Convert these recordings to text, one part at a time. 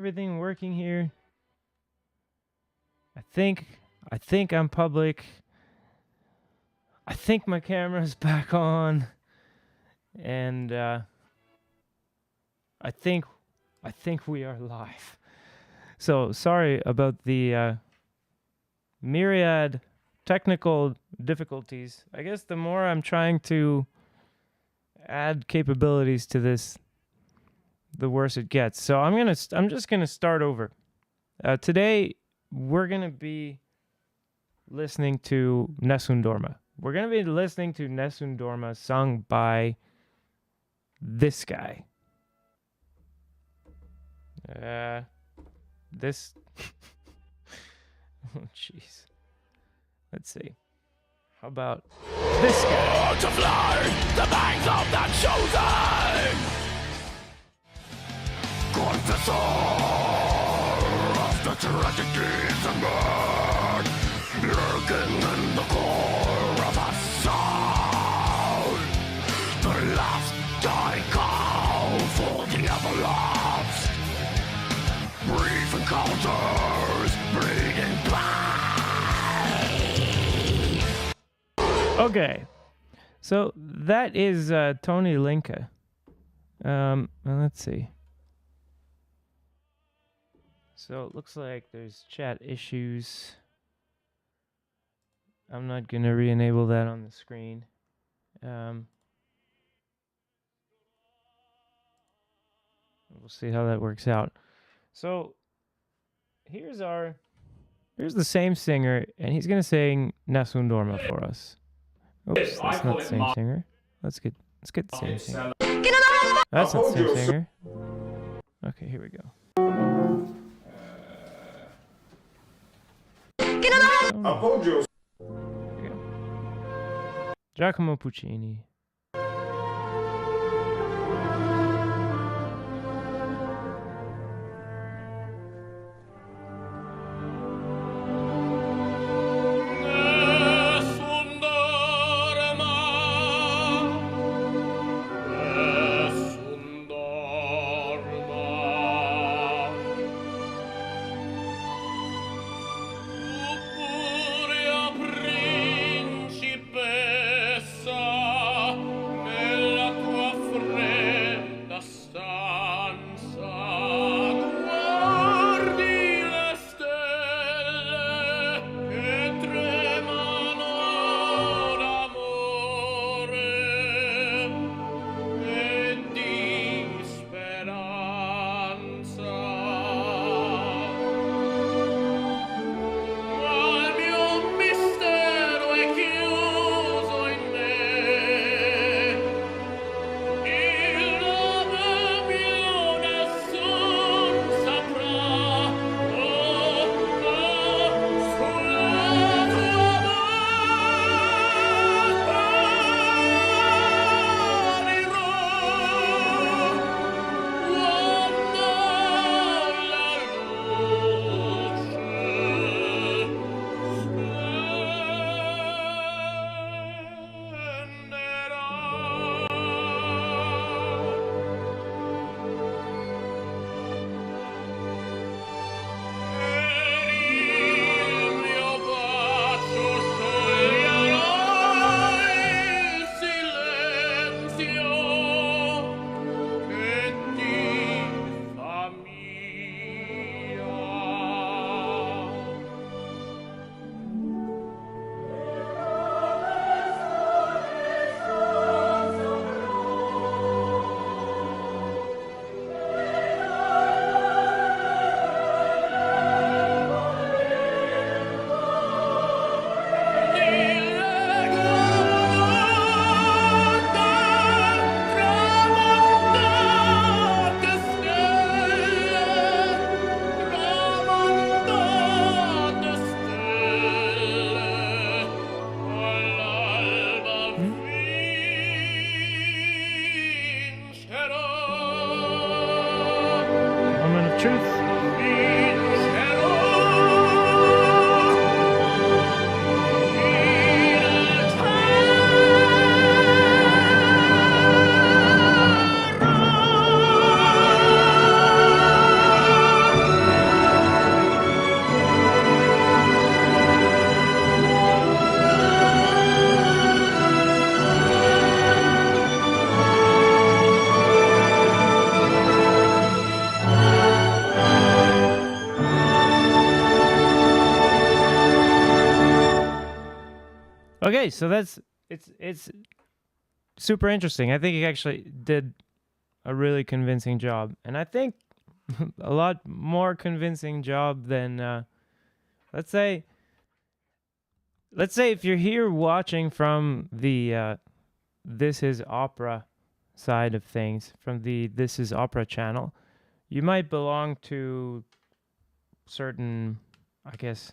Everything working here? I think I'm public. I think my camera's back on, and I think we are live. So sorry about the myriad technical difficulties. I guess the more I'm trying to add capabilities to this, the worse it gets. So I'm just gonna start over. Today we're gonna be listening to Nessun Dorma. We're gonna be listening to Nessun Dorma sung by this guy. This. Oh jeez. Let's see. How about this guy? To fly the banks of the chosen, confessor of the tragedies and murder, lurking in the core of a soul. The last die call for the everlast. Brief encounters, bleeding blood. Okay, so that is Toni Linke. Let's see. So it looks like there's chat issues. I'm not gonna re-enable that on the screen. We'll see how that works out. So here's the same singer, and he's gonna sing Nessun Dorma for us. Oops, that's not the same singer. Let's get the same singer. That's not the same singer. Okay, here we go. Here we go. Giacomo Puccini. Truth. Okay, so it's super interesting. I think he actually did a really convincing job, and I think a lot more convincing job than let's say if you're here watching from the This Is Opera side of things, from the This Is Opera channel, you might belong to certain, I guess,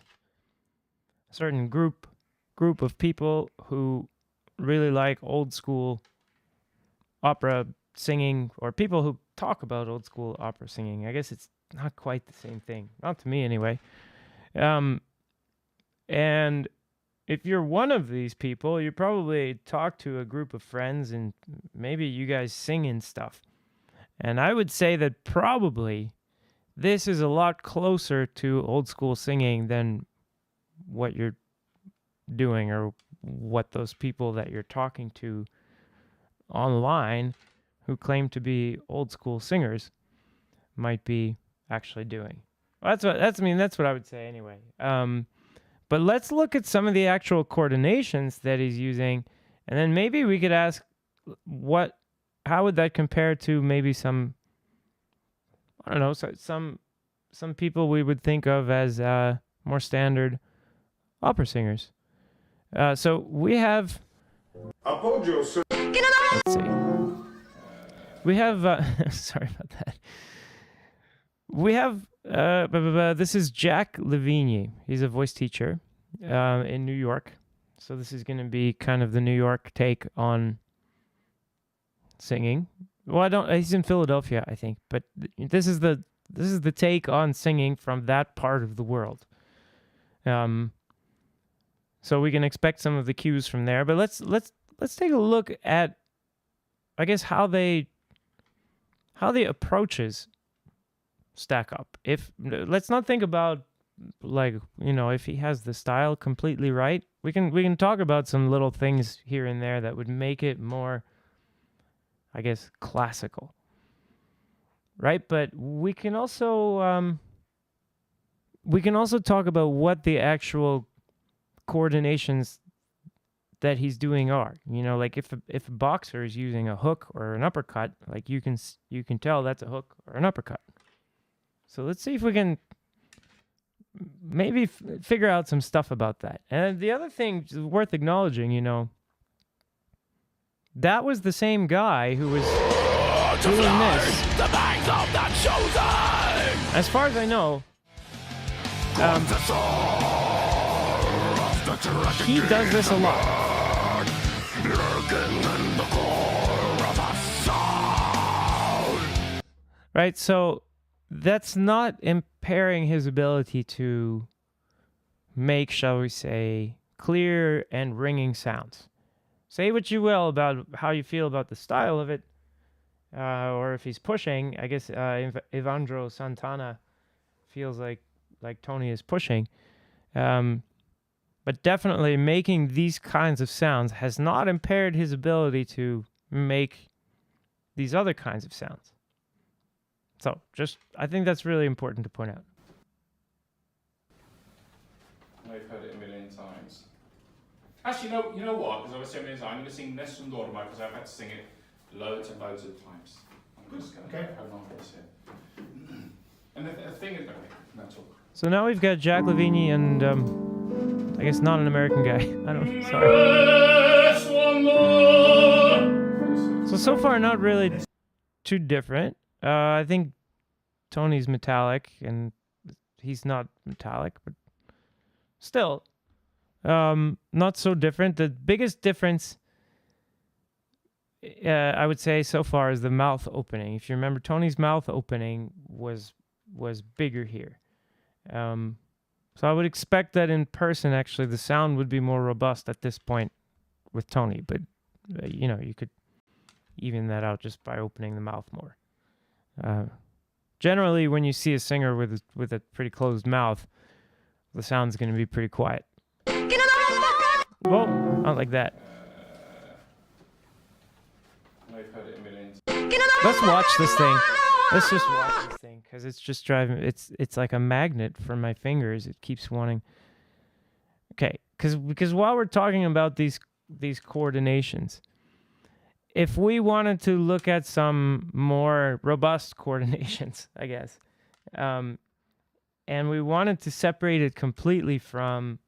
certain group of people who really like old school opera singing, or people who talk about old school opera singing. I guess it's not quite the same thing, not to me anyway. And if you're one of these people, you probably talk to a group of friends and maybe you guys sing and stuff. And I would say that probably this is a lot closer to old school singing than what you're doing, or what those people that you're talking to online who claim to be old school singers might be actually doing. That's what I would say anyway. But let's look at some of the actual coordinations that he's using, and then maybe we could ask how would that compare to maybe some, I don't know, some people we would think of as more standard opera singers. So we have. Let's see. We have. Sorry about that. We have. This is Jack Levigny. He's a voice teacher in New York. So this is going to be kind of the New York take on singing. Well, he's in Philadelphia, I think, but this is the take on singing from that part of the world. So we can expect some of the cues from there, but let's take a look at, I guess, how the approaches stack up. Let's not think about, like, if he has the style completely right. We can talk about some little things here and there that would make it more, I guess, classical, right? But we can also talk about what the actual coordinations that he's doing are. Like if a boxer is using a hook or an uppercut, like you can tell that's a hook or an uppercut. So let's see if we can maybe figure out some stuff about that. And the other thing worth acknowledging, that was the same guy who was doing this. As far as I know, he does this a lot. Right, so that's not impairing his ability to make, shall we say, clear and ringing sounds. Say what you will about how you feel about the style of it, or if he's pushing. I guess Evandro Santana feels like Toni is pushing. But definitely making these kinds of sounds has not impaired his ability to make these other kinds of sounds. So I think that's really important to point out. I've heard it a million times. Actually, you know what? Because I was saying I'm going to sing Nessun Dorma because I've had to sing it loads and loads of times. I'm just going to have an office here. And the thing is, okay, no talk. So now we've got Jack Levigny and I guess not an American guy. Sorry. So far, not really too different. I think Toni's metallic and he's not metallic, but still, not so different. The biggest difference, I would say so far, is the mouth opening. If you remember, Toni's mouth opening was bigger here. So I would expect that in person, actually, the sound would be more robust at this point with Toni. But, you could even that out just by opening the mouth more. Generally, when you see a singer with a pretty closed mouth, the sound's going to be pretty quiet. Well, not like that. I've heard it a million times. Let's watch this thing. Let's just watch this thing, because it's just driving. It's like a magnet for my fingers. It keeps wanting. Okay, because while we're talking about these coordinations, if we wanted to look at some more robust coordinations, I guess, and we wanted to separate it completely from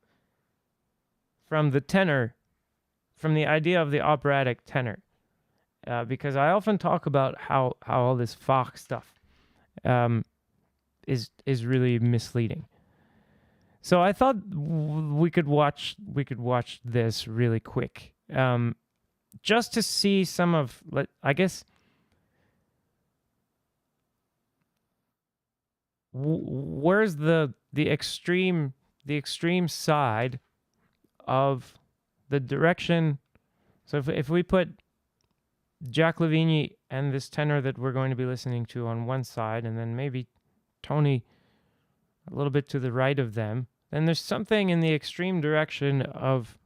the tenor, from the idea of the operatic tenor, because I often talk about how all this Bach stuff is really misleading. So I thought we could watch this really quick, just to see some of, I guess, where's the extreme side of the direction. So if we put Jack Lavigny and this tenor that we're going to be listening to on one side, and then maybe Toni a little bit to the right of them, then there's something in the extreme direction of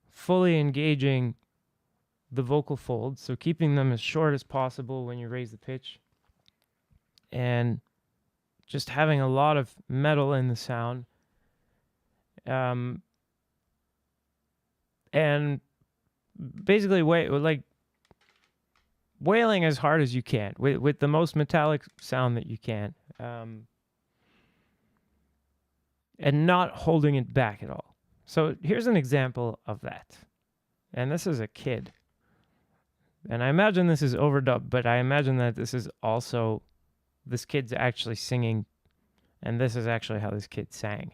fully engaging the vocal folds, so keeping them as short as possible when you raise the pitch, and just having a lot of metal in the sound, and basically wailing as hard as you can with the most metallic sound that you can, and not holding it back at all. So here's an example of that. And this is a kid. And I imagine this is overdubbed, but I imagine that this kid's actually singing, and this is actually how this kid sang.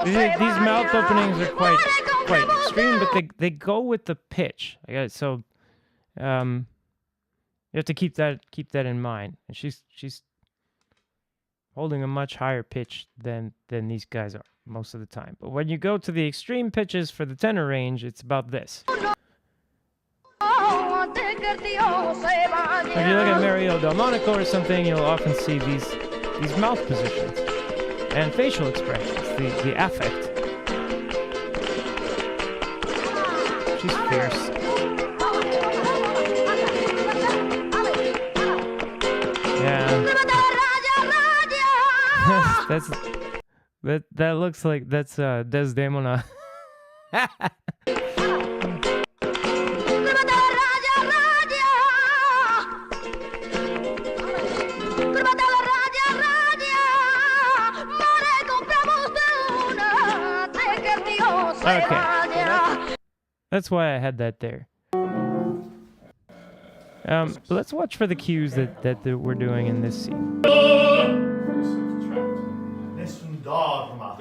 Okay. These mouth openings are quite extreme, but they go with the pitch. So you have to keep that in mind. And she's holding a much higher pitch than these guys are most of the time. But when you go to the extreme pitches for the tenor range, it's about this. If you look at Mario Delmonico or something, you'll often see these mouth positions and facial expressions, the affect. She's fierce. Yeah. that looks like that's Desdemona. Okay, that's why I had that there. But let's watch for the cues that we're doing in this scene. Nessun Dorma.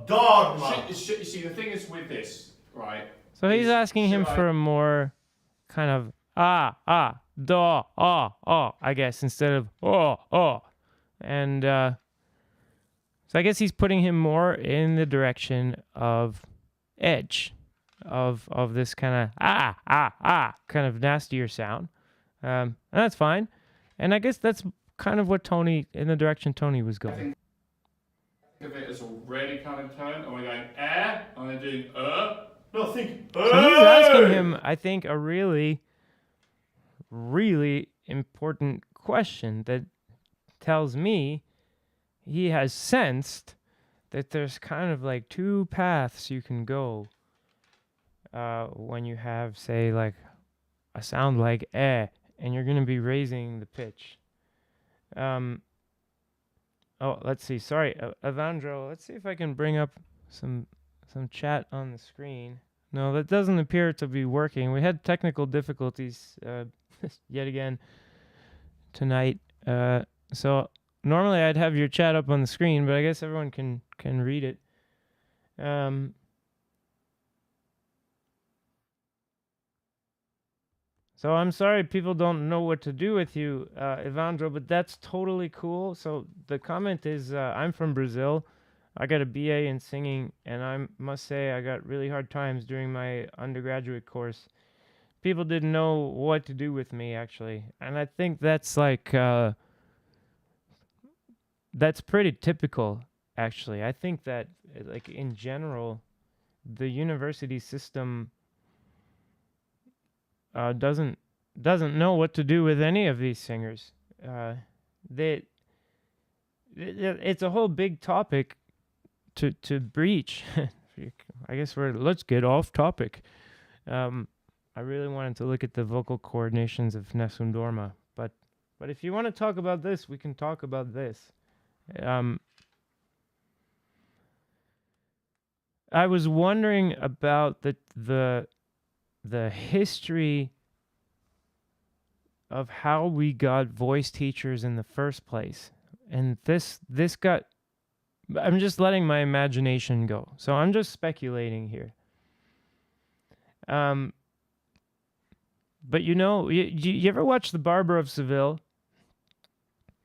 Dorma. You see, the thing is with this, right? So he's asking him for a more kind of do, I guess, instead of oh. And so I guess he's putting him more in the direction of edge, of this kind of kind of nastier sound, and that's fine. And I guess that's kind of what in the direction Toni was going. Think of it as a really kind of tone, and we're going and we're doing No, think. So he's asking him, I think, a really, really important question that tells me he has sensed that there's kind of like two paths you can go when you have, say, like a sound like and you're going to be raising the pitch. Let's see. Sorry, Evandro. Let's see if I can bring up some chat on the screen. No, that doesn't appear to be working. We had technical difficulties yet again tonight. So normally I'd have your chat up on the screen, but I guess everyone can read it. So I'm sorry people don't know what to do with you, Evandro, but that's totally cool. So the comment is, I'm from Brazil. I got a BA in singing, and I must say I got really hard times during my undergraduate course. People didn't know what to do with me, actually. And I think that's like, that's pretty typical, actually. I think that, like, in general, the university system doesn't know what to do with any of these singers. They it's a whole big topic to breach. I guess let's get off topic. I really wanted to look at the vocal coordinations of Nessun Dorma, but if you want to talk about this, we can talk about this. I was wondering about the history of how we got voice teachers in the first place. And this got, I'm just letting my imagination go. So I'm just speculating here. But you know, you ever watch The Barber of Seville?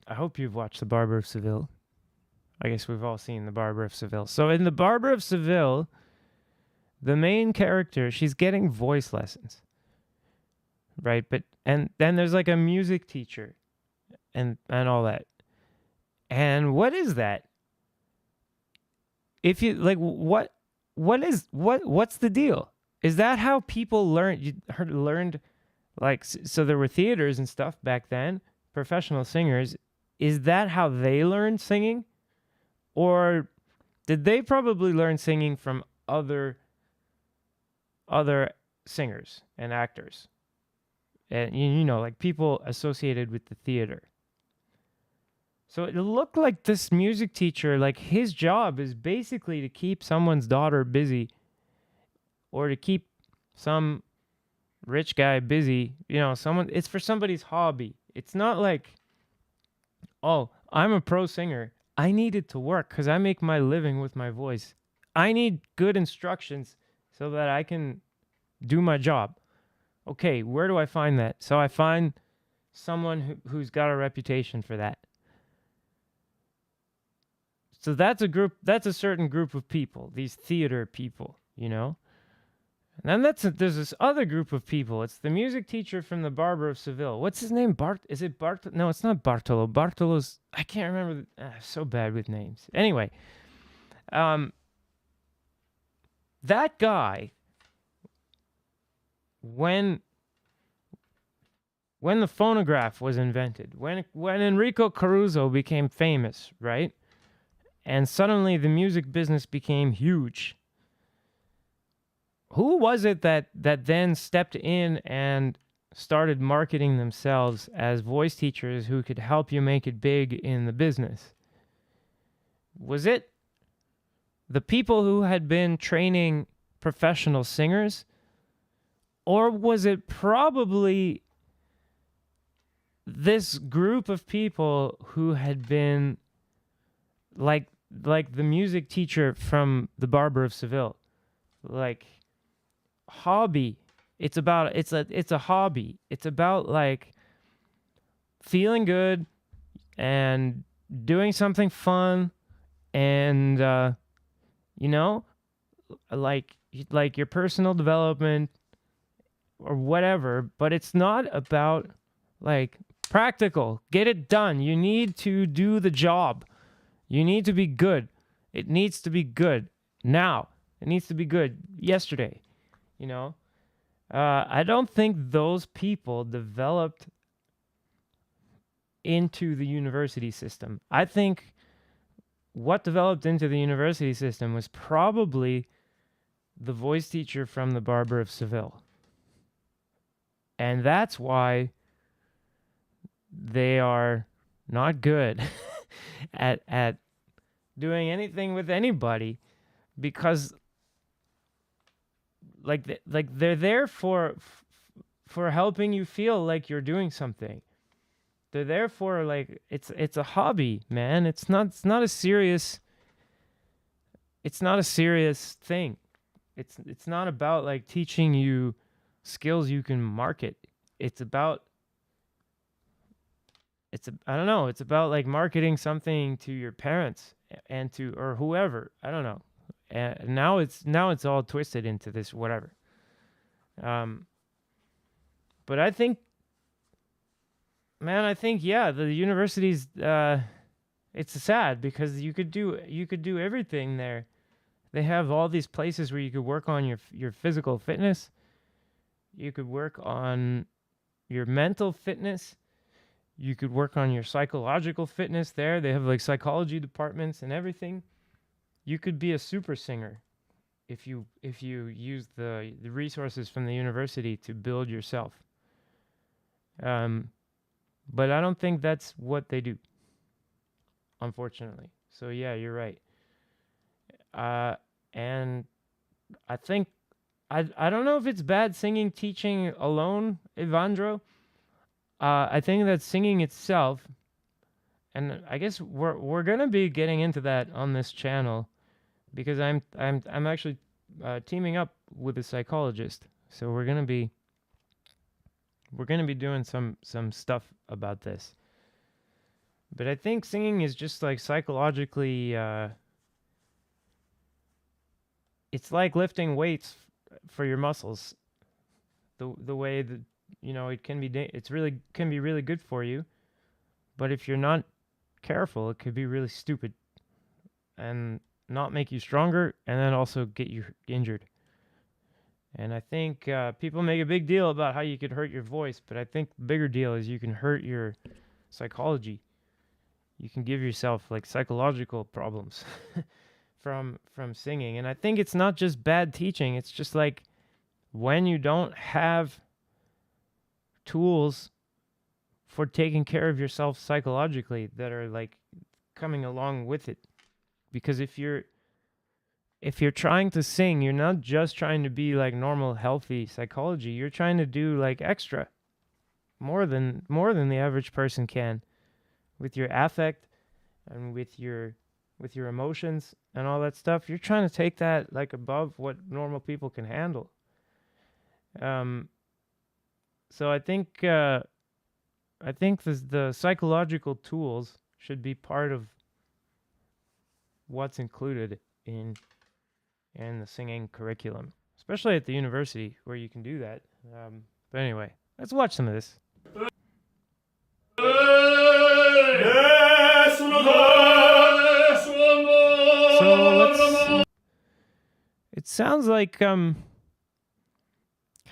I hope you've watched The Barber of Seville. I guess we've all seen The Barber of Seville. So in The Barber of Seville, the main character, she's getting voice lessons. Right? But and then there's like a music teacher and all that. And what is that? If you like what's the deal? Is that how people learned like so there were theaters and stuff back then, professional singers, is that how they learned singing? Or did they probably learn singing from other singers and actors? And you know, like people associated with the theater. So it looked like this music teacher, like his job is basically to keep someone's daughter busy or to keep some rich guy busy, you know, it's for somebody's hobby. It's not like, oh, I'm a pro singer. I need it to work because I make my living with my voice. I need good instructions so that I can do my job. Okay, where do I find that? So I find someone who's got a reputation for that. So that's a certain group of people, these theater people, you know? And then there's this other group of people. It's the music teacher from The Barber of Seville. What's his name? Is it Bart? No, it's not Bartolo. Bartolo's, I can't remember. So bad with names. Anyway, that guy, when the phonograph was invented, when Enrico Caruso became famous, right? And suddenly the music business became huge. Who was it that then stepped in and started marketing themselves as voice teachers who could help you make it big in the business? Was it the people who had been training professional singers? Or was it probably this group of people who had been like the music teacher from The Barber of Seville? Like hobby. It's a hobby. It's about like feeling good and doing something fun and you know, like your personal development or whatever, but it's not about like practical. Get it done. You need to do the job. You need to be good. It needs to be good now. It needs to be good yesterday. You know, I don't think those people developed into the university system. I think what developed into the university system was probably the voice teacher from The Barber of Seville. And that's why they are not good at doing anything with anybody, because they're there for helping you feel like you're doing something. They're there for like it's a hobby, man. It's not a serious thing. It's not about like teaching you skills you can market. it's about I don't know, it's about like marketing something to your parents and to or whoever, I don't know. And now it's all twisted into this whatever. But I think, man, yeah, the universities, it's sad because you could do everything there. They have all these places where you could work on your physical fitness. You could work on your mental fitness. You could work on your psychological fitness there. They have like psychology departments and everything. You could be a super singer if you use the resources from the university to build yourself. But I don't think that's what they do, unfortunately. So yeah, you're right. And I think I don't know if it's bad singing teaching alone, Evandro. I think that singing itself, and I guess we're gonna be getting into that on this channel, because I'm actually teaming up with a psychologist, so we're gonna be doing some stuff about this. But I think singing is just like psychologically, it's like lifting weights for your muscles. The way that it can be, can be really good for you, but if you're not careful, it could be really stupid and not make you stronger, and then also get you injured. And I think people make a big deal about how you could hurt your voice, but I think the bigger deal is you can hurt your psychology. You can give yourself like psychological problems from singing. And I think it's not just bad teaching. It's just like when you don't have tools for taking care of yourself psychologically that are like coming along with it. Because if you're trying to sing, you're not just trying to be like normal, healthy psychology. You're trying to do like extra, more than the average person can, with your affect and with your emotions and all that stuff. You're trying to take that like above what normal people can handle. So I think the psychological tools should be part of what's included in the singing curriculum, especially at the university where you can do that. But anyway, let's watch some of this. So it sounds like kind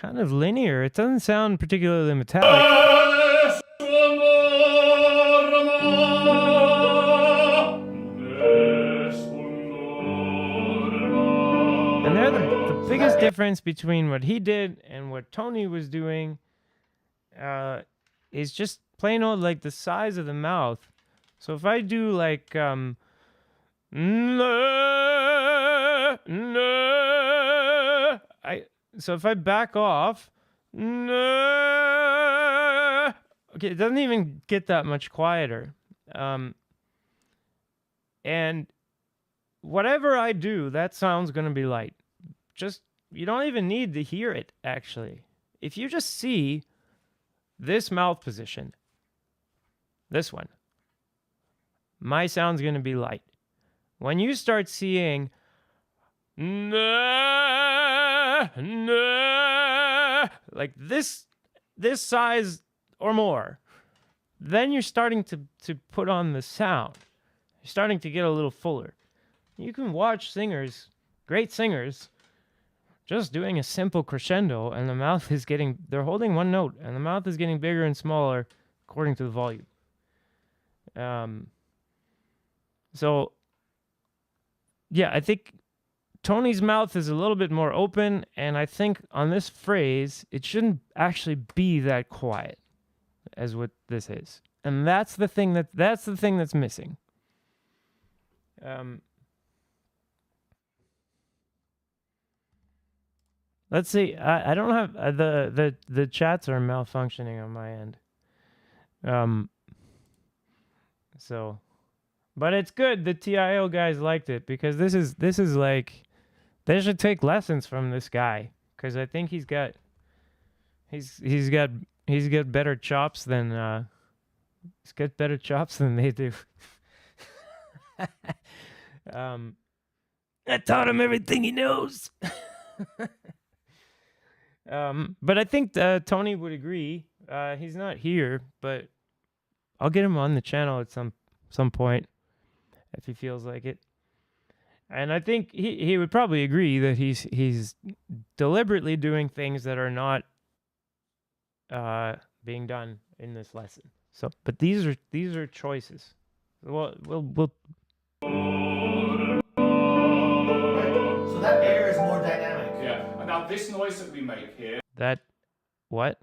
of linear. It doesn't sound particularly metallic. And they're the biggest difference between what he did and what Toni was doing is just plain old like the size of the mouth. So if I do like so if I back off, okay, it doesn't even get that much quieter. And whatever I do, that sound's going to be light. Just, you don't even need to hear it, actually. If you just see this mouth position, this one, my sound's going to be light. When you start seeing like this size or more, then you're starting to put on the sound. You're starting to get a little fuller. You can watch singers, great singers, just doing a simple crescendo, and the mouth is they're holding one note, and the mouth is getting bigger and smaller according to the volume. So, yeah, I think Toni's mouth is a little bit more open, and I think on this phrase, it shouldn't actually be that quiet as what this is. And that's the thing that's missing. Let's see. I don't have the chats are malfunctioning on my end. So, but it's good. The TIO guys liked it because this is like they should take lessons from this guy because I think he's got he's got better chops than they do. I taught him everything he knows. But I think Tony would agree. He's not here, but I'll get him on the channel at some point if he feels like it. And I think he would probably agree that he's deliberately doing things that are not being done in this lesson. So, but these are choices. We'll So that air is more dynamic. Yeah. And now this noise that we make here. that what?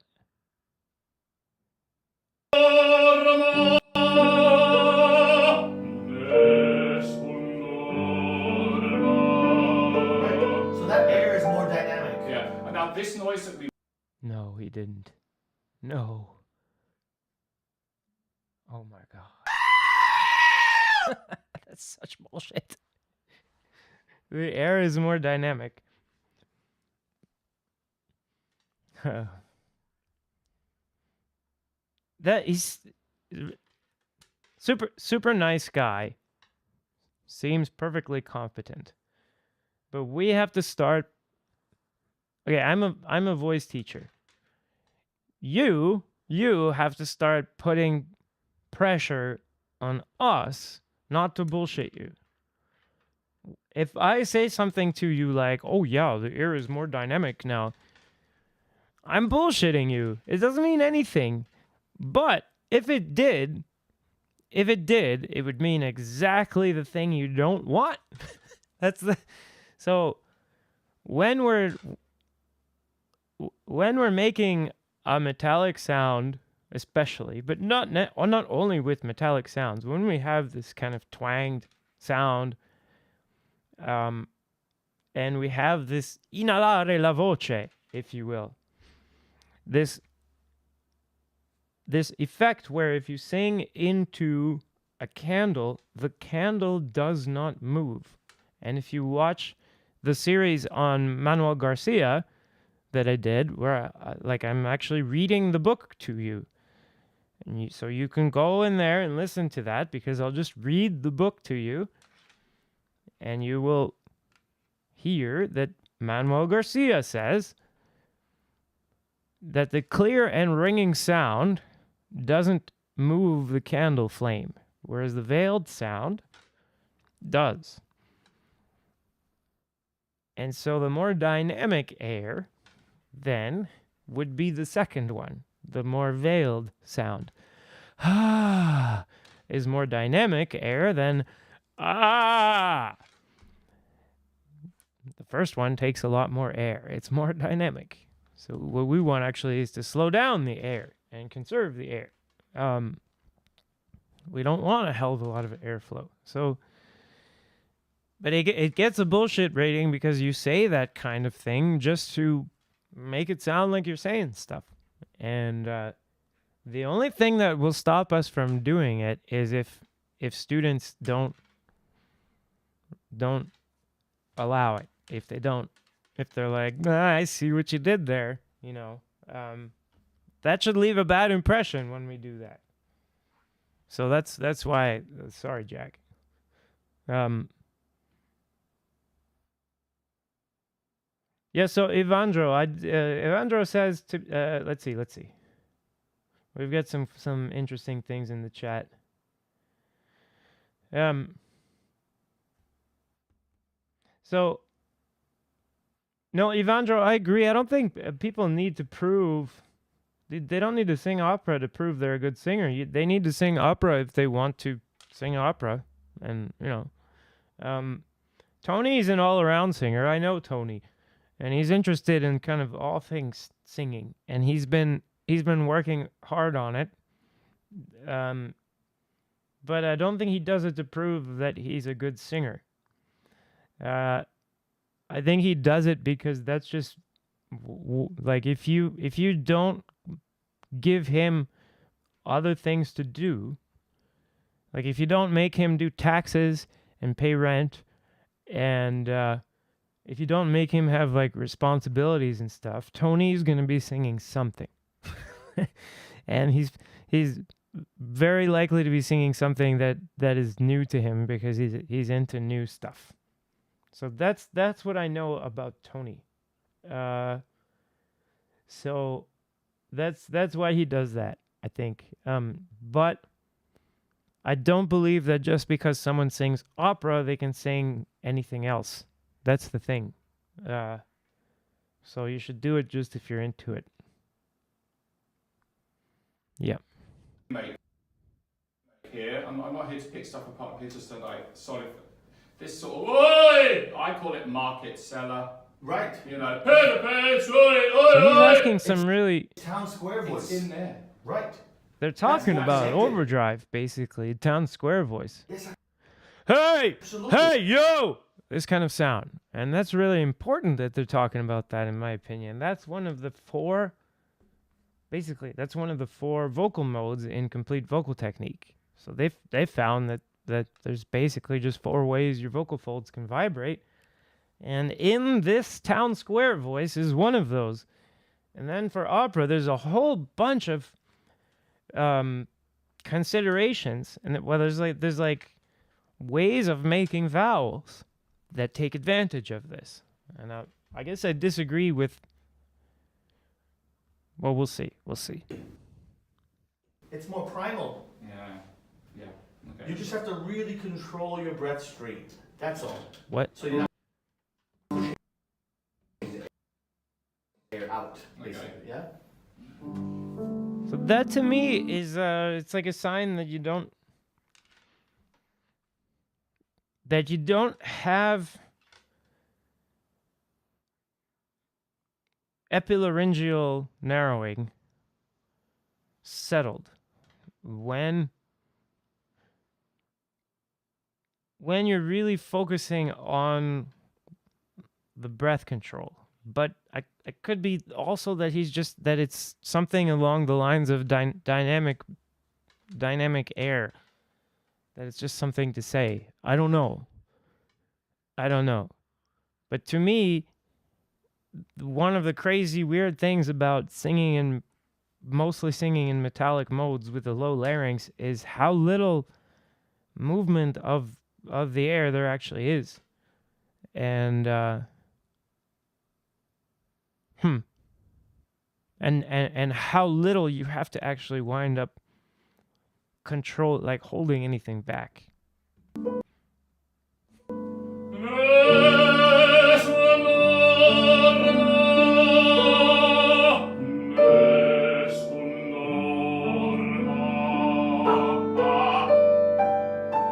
So that air is more dynamic. Yeah. And now this noise that we. No, he didn't. No. Oh my god. That's such bullshit. The air is more dynamic. That he's super nice guy. Seems perfectly competent. But we have to start. Okay, I'm a voice teacher. You have to start putting pressure on us not to bullshit you. If I say something to you like, "Oh yeah, the air is more dynamic now," I'm bullshitting you. It doesn't mean anything. But if it did, it would mean exactly the thing you don't want. So when we're making a metallic sound, especially, but not only with metallic sounds, when we have this kind of twanged sound, and we have this inhalare la voce, if you will, this effect where if you sing into a candle, the candle does not move. And if you watch the series on Manuel Garcia that I did, where I'm actually reading the book to you, and so you can go in there and listen to that, because I'll just read the book to you, and you will hear that Manuel Garcia says that the clear and ringing sound doesn't move the candle flame, whereas the veiled sound does. And so the more dynamic air then would be the second one, the more veiled sound. Ah is more dynamic air than ah. The first one takes a lot more air. It's more dynamic. So what we want actually is to slow down the air and conserve the air. We don't want a hell of a lot of airflow. So, but it gets a bullshit rating because you say that kind of thing just to make it sound like you're saying stuff. And the only thing that will stop us from doing it is if students don't allow it. If they're like, nah, I see what you did there, that should leave a bad impression when we do that. So that's why. Sorry, Jack. Yeah. So Evandro says to let's see. We've got some interesting things in the chat. So. No, Evandro, I agree. I don't think people need to prove. They don't need to sing opera to prove they're a good singer. They need to sing opera if they want to sing opera. And, Tony's an all-around singer. I know Tony. And he's interested in kind of all things singing. And he's been working hard on it. But I don't think he does it to prove that he's a good singer. I think he does it because that's just like if you don't give him other things to do, like if you don't make him do taxes and pay rent, and if you don't make him have like responsibilities and stuff, Tony's gonna be singing something. and he's very likely to be singing something that is new to him because he's into new stuff. So that's what I know about Toni. So that's why he does that, I think. But I don't believe that just because someone sings opera, they can sing anything else. That's the thing. So you should do it just if you're into it. Yeah. Mate, here, I'm not here to pick stuff apart. I'm here just to like solid. This sort of, oi! I call it market seller. Right. You know, pay the pants, oi, So he's oi, asking some really. Town square voice. It's in there. Right. They're talking what I about said. overdrive, basically, town square voice. Yes, Hey, absolutely. hey, yo! This kind of sound, and that's really important that they're talking about that, in my opinion. That's one of the four. Basically, that's one of the four vocal modes in complete vocal technique. So they found that there's basically just four ways your vocal folds can vibrate, and in this town square voice is one of those. And then for opera, there's a whole bunch of considerations, and there's like ways of making vowels that take advantage of this. And I guess I disagree with. Well, we'll see. We'll see. It's more primal. Yeah. Okay. You just have to really control your breath straight. That's all. What? So you're not pushing the air out, basically. Okay. Yeah. So that to me is it's like a sign that you don't have epilaryngeal narrowing settled when you're really focusing on the breath control. But it could be also that it's something along the lines of dynamic air, that it's just something to say. I don't know. But to me, one of the crazy weird things about mostly singing in metallic modes with the low larynx is how little movement of the air there actually is. And and how little you have to actually wind up holding anything back.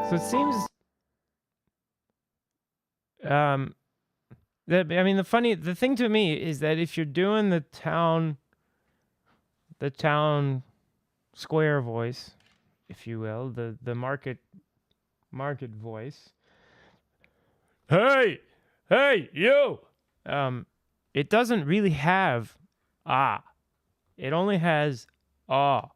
So it seems the thing to me is that if you're doing the town square voice, if you will, the market voice. Hey, you. It doesn't really have ah. It only has ah.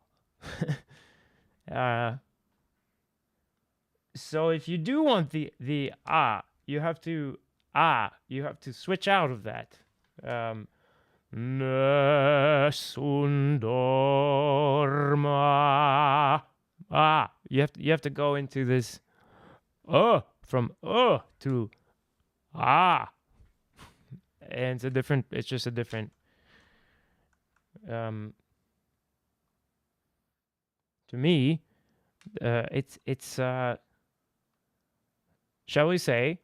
So if you do want the ah, you have to switch out of that. Nessun Dorma. Ah, you have to go into this from to ah. And it's just a different to me, it's shall we say,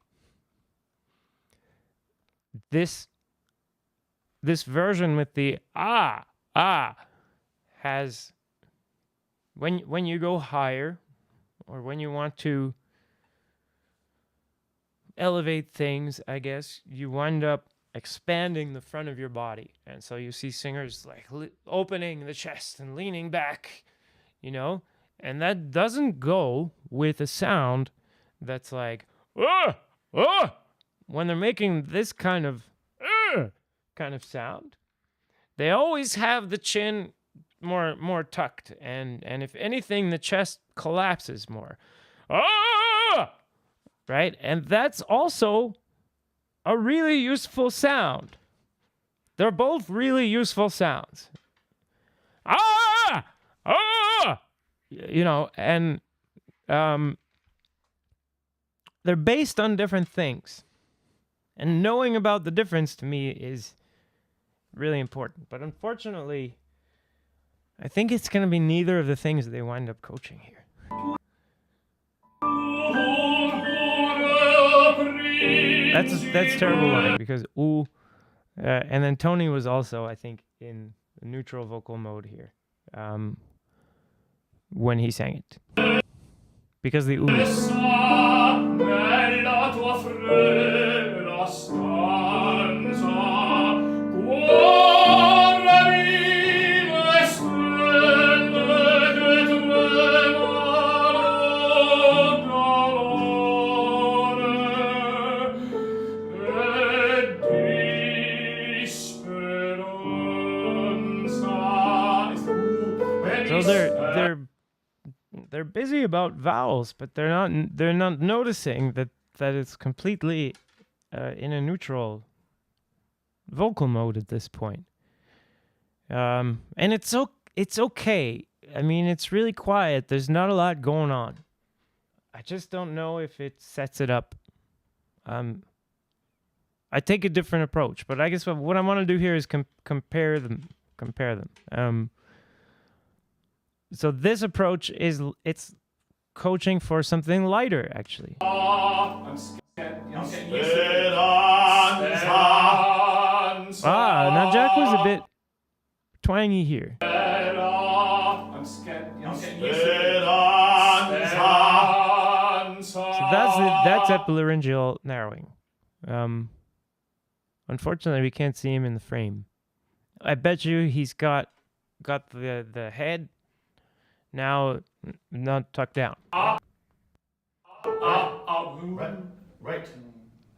this version with the ah has, when you go higher, or when you want to elevate things, I guess, you wind up expanding the front of your body. And so you see singers like opening the chest and leaning back, and that doesn't go with a sound that's like, when they're making this kind of sound, they always have the chin more tucked, and if anything, the chest collapses more. Right? And that's also a really useful sound. They're both really useful sounds. ah, ah, you know, and they're based on different things. And knowing about the difference to me is really important. But unfortunately, I think it's going to be neither of the things that they wind up coaching here. That's terrible line because ooh, and then Toni was also, I think, in the neutral vocal mode here when he sang it because the ooh. So they're busy about vowels, but they're not noticing that it's completely in a neutral vocal mode at this point. And it's okay. I mean, it's really quiet. There's not a lot going on. I just don't know if it sets it up. I take a different approach, but I guess what I want to do here is compare them. So this approach it's coaching for something lighter, actually. I'm scared. I'm getting used to it. Now Jack was a bit twangy here. I'm scared. I'm getting used to it. So that's epilaryngeal narrowing. Unfortunately, we can't see him in the frame. I bet you he's got the head now not tucked down. Right.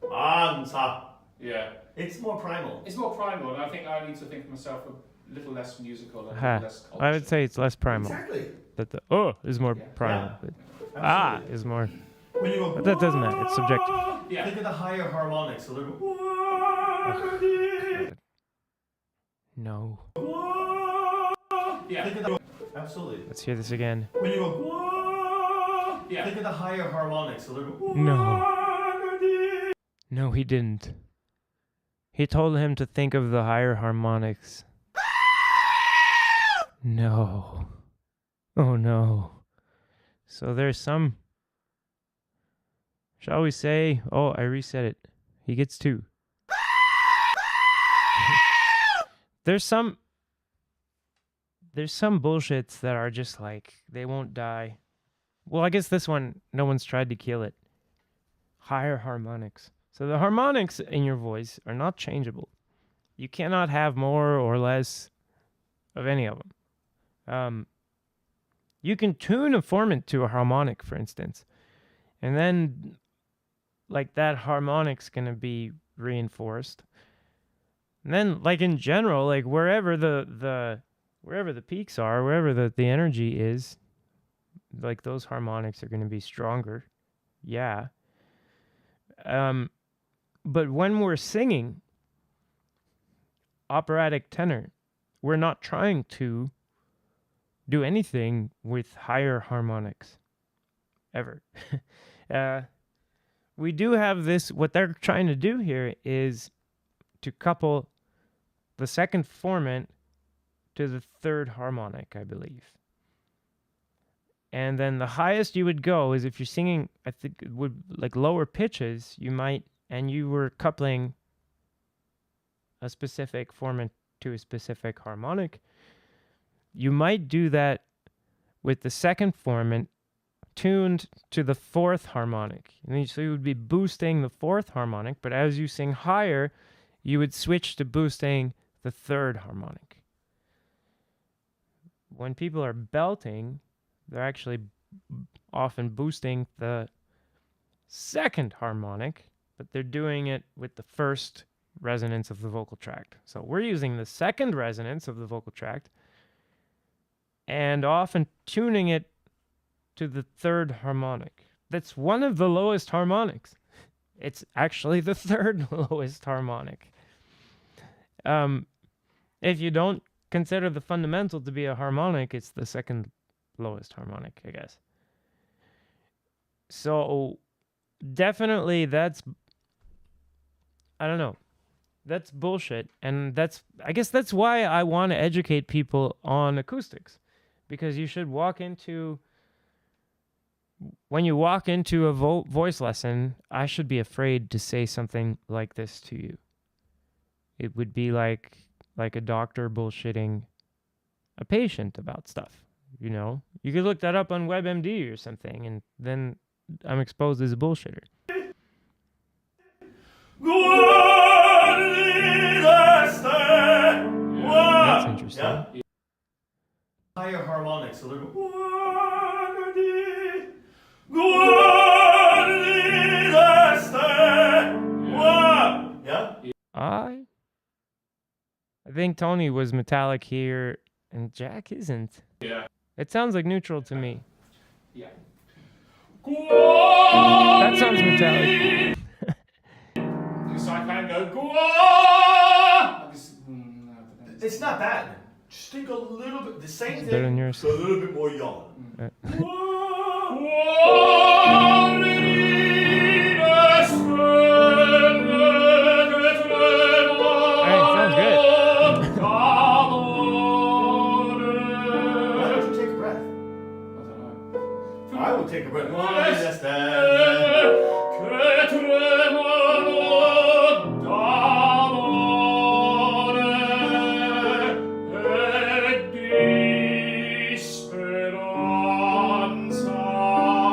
Ansa. Yeah. It's more primal. It's more primal, and I think I need to think of myself a little less musical and a little less cultured. I would say it's less primal. Exactly. That the is more primal. Yeah. But is more. When you go, But that doesn't matter. It's subjective. Yeah. Think of the higher harmonics. So they're No. Yeah. Think of the, absolutely. Let's hear this again. When you go, Yeah. think of the higher harmonics. So they're No. No, he didn't. He told him to think of the higher harmonics. No. Oh no. So there's some. Shall we say? Oh, I reset it. He gets 2. There's some bullshits that are just like, they won't die. Well, I guess this one, no one's tried to kill it. Higher harmonics. So the harmonics in your voice are not changeable. You cannot have more or less of any of them. You can tune a formant to a harmonic, for instance. And then, like, that harmonic's going to be reinforced. And then, like, in general, like, wherever the peaks are, wherever the energy is, like, those harmonics are going to be stronger. Yeah. But when we're singing operatic tenor, we're not trying to do anything with higher harmonics. Ever. We do have this, what they're trying to do here is to couple the second formant to the third harmonic, I believe. And then the highest you would go is if you're singing, I think, would like lower pitches, you might, and you were coupling a specific formant to a specific harmonic, you might do that with the second formant tuned to the fourth harmonic. And so you would be boosting the fourth harmonic, but as you sing higher, you would switch to boosting the third harmonic. When people are belting, they're actually often boosting the second harmonic, but they're doing it with the first resonance of the vocal tract. So we're using the second resonance of the vocal tract and often tuning it to the third harmonic. That's one of the lowest harmonics. It's actually the third lowest harmonic. If you don't consider the fundamental to be a harmonic, it's the second lowest harmonic, I guess. So definitely I don't know. That's bullshit. And I guess that's why I want to educate people on acoustics. Because you should when you walk into a voice lesson, I should be afraid to say something like this to you. It would be like a doctor bullshitting a patient about stuff, you know? You could look that up on WebMD or something, and then I'm exposed as a bullshitter. That's interesting. Yeah. Higher harmonics, a little bit. Yeah. I think Toni was metallic here, and Jack isn't. Yeah. It sounds like neutral to me. Yeah. That sounds metallic. So I kind of go, It's not bad. Just think a little bit, the same It's thing, better than yours. so a little bit more yawn. Alright, sounds good. Why don't you take a breath? I will take a breath.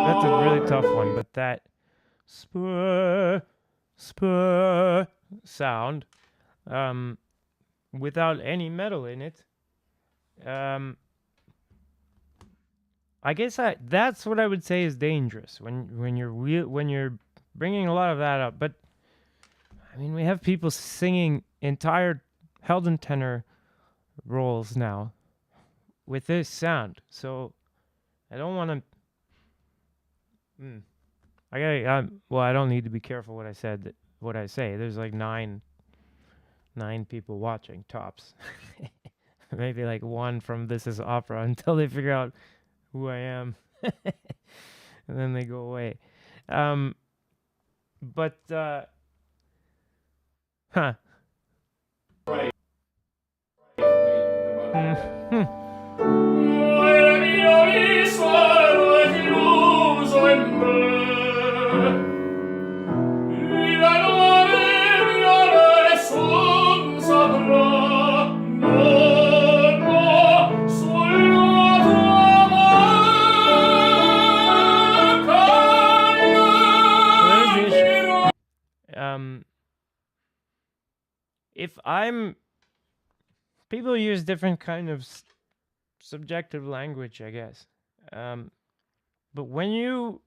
That's a really tough one, but that spur sound, without any metal in it, I guess that's what I would say is dangerous when you're bringing a lot of that up. But I mean, we have people singing entire held and tenor roles now with this sound, so I don't want to. Well, I don't need to be careful what I say. There's like nine people watching tops. Maybe like one from This Is Opera until they figure out who I am, and then they go away. But huh. Right. People use different kind of subjective language, I guess. But when you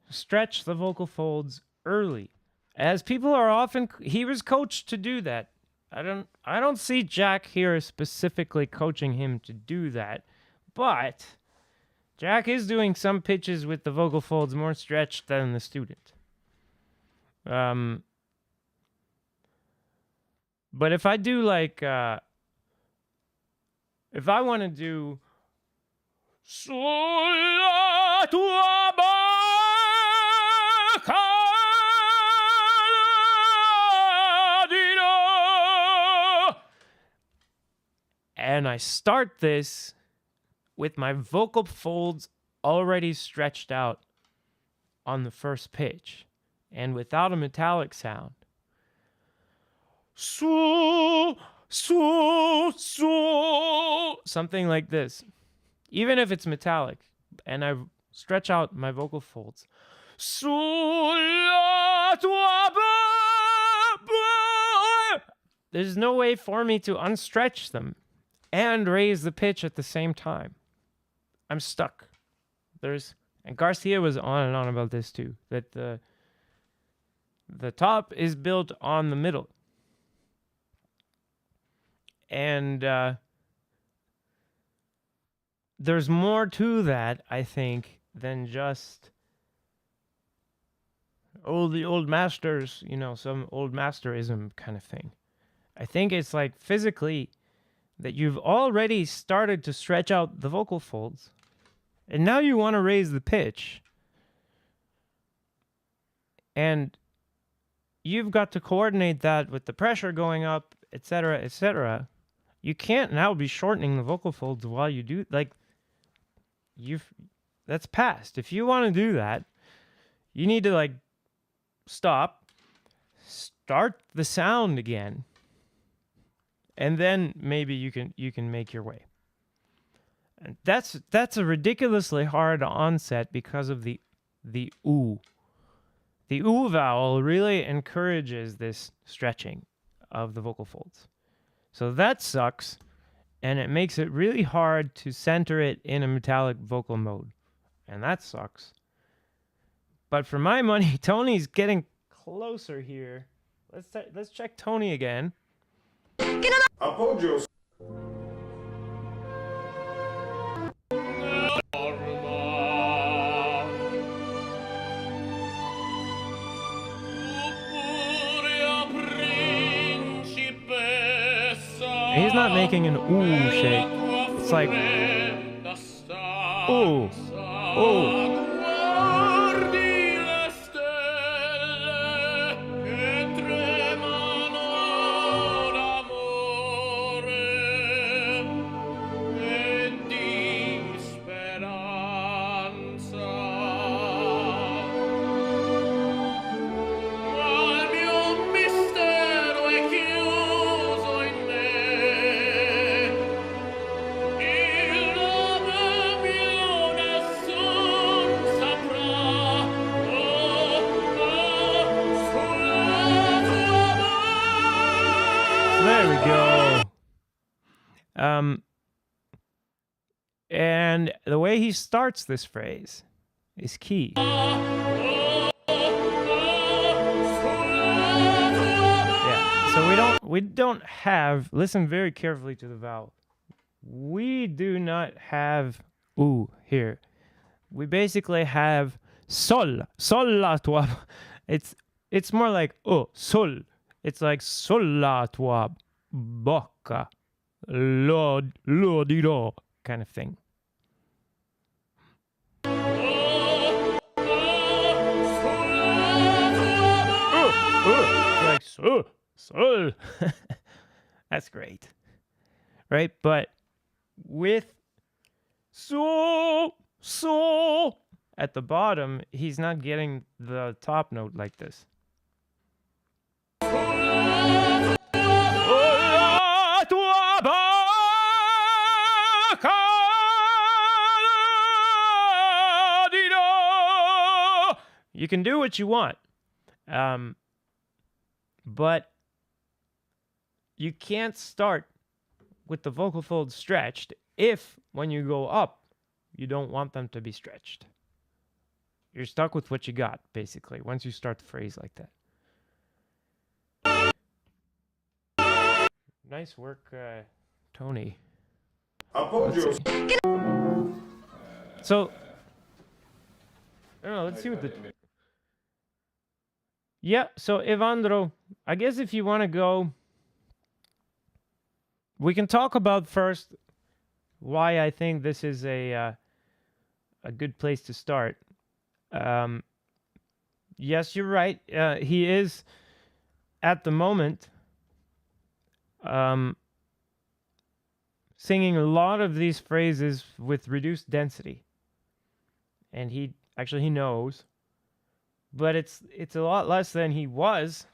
stretch the vocal folds early, as people are often, he was coached to do that. I don't see Jack here specifically coaching him to do that, but Jack is doing some pitches with the vocal folds more stretched than the student. But if I do like, if I want to do Sulla tua bocca and I start this with my vocal folds already stretched out on the first pitch and without a metallic sound. Something like this. Even if it's metallic, and I stretch out my vocal folds. There's no way for me to unstretch them and raise the pitch at the same time. I'm stuck. And Garcia was on and on about this too, that the top is built on the middle. And there's more to that, I think, than just the old masters, some old masterism kind of thing. I think it's like physically that you've already started to stretch out the vocal folds, and now you want to raise the pitch, and you've got to coordinate that with the pressure going up, etc., etc. You can't now be shortening the vocal folds while you do, like, that's past. If you want to do that, you need to, like, stop, start the sound again, and then maybe you can make your way. And that's a ridiculously hard onset because of the oo. The oo vowel really encourages this stretching of the vocal folds. So that sucks, and it makes it really hard to center it in a metallic vocal mode. And that sucks. But for my money, Toni's getting closer here. Let's check Toni again. Appoggio. He's not making an ooh shake. It's like ooh, ooh. There we go. And the way he starts this phrase is key. Yeah. So we don't have, listen very carefully to the vowel. We do not have oo here. We basically have sol la tua. It's more like sol. It's like sol la tua bocca, lo di do kind of thing. It's like sol. That's great, right? But with so at the bottom, he's not getting the top note like this. You can do what you want, but you can't start with the vocal folds stretched if, when you go up, you don't want them to be stretched. You're stuck with what you got, basically, once you start the phrase like that. Nice work, Toni. Appoggio. So, I don't know, let's see what the... Yeah, so Evandro, I guess if you want to go, we can talk about first why I think this is a good place to start. Yes, you're right. He is, at the moment, singing a lot of these phrases with reduced density. And he knows. But it's a lot less than he was,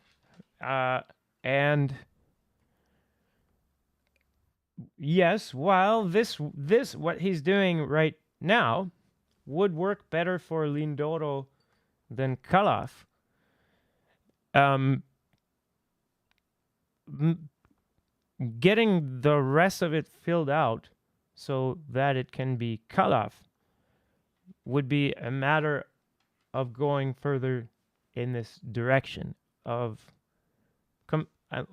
and yes, while this what he's doing right now would work better for Lindoro than Calaf, getting the rest of it filled out so that it can be Calaf would be a matter of going further in this direction of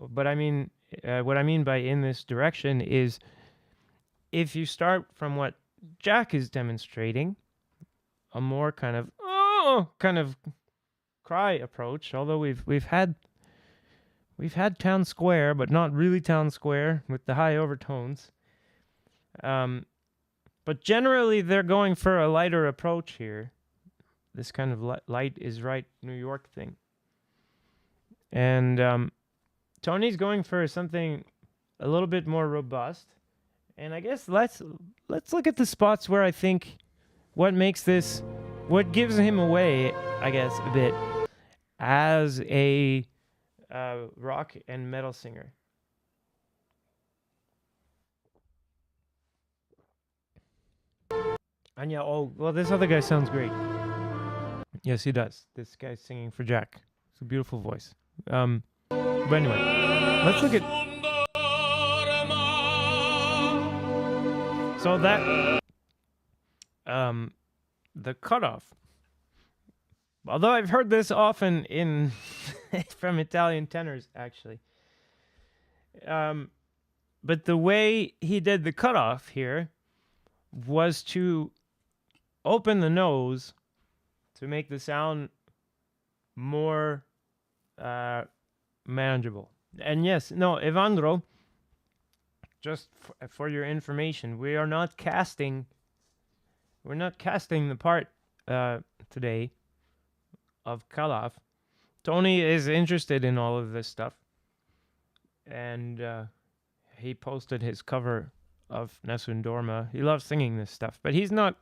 but I mean what I mean by in this direction is if you start from what Jack is demonstrating, a more kind of cry approach, although we've had We've had town square, but not really town square with the high overtones. But generally, they're going for a lighter approach here. This kind of light is right New York thing. And Tony's going for something a little bit more robust. And I guess let's look at the spots where I think what gives him away, I guess, a bit as a rock and metal singer. And yeah, this other guy sounds great. Yes, he does. This guy's singing for Jack. It's a beautiful voice. But anyway, let's look at. So that, the cutoff. Although I've heard this often from Italian tenors, actually. But the way he did the cutoff here was to open the nose to make the sound more manageable. And yes, no, Evandro, just for your information, we're not casting the part today of Kalaf. Tony is interested in all of this stuff, and he posted his cover of Nessun Dorma. He loves singing this stuff, but he's not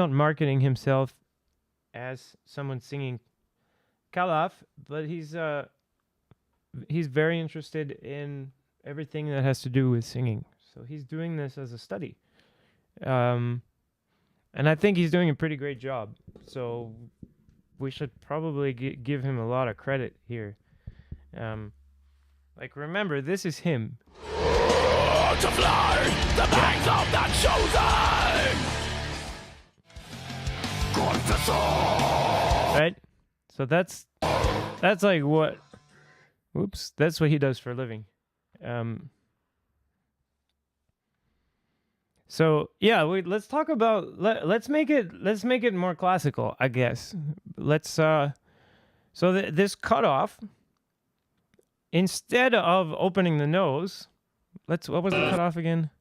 marketing himself as someone singing Kalaf, but he's very interested in everything that has to do with singing. So he's doing this as a study. And I think he's doing a pretty great job. So we should probably give him a lot of credit here. Remember, this is him. To fly the banks of the chosen. Confessor. Right? So that's like what. Oops, that's what he does for a living. So yeah, let's talk about let's make it more classical, I guess. This cutoff, instead of opening the nose, what was the cutoff again?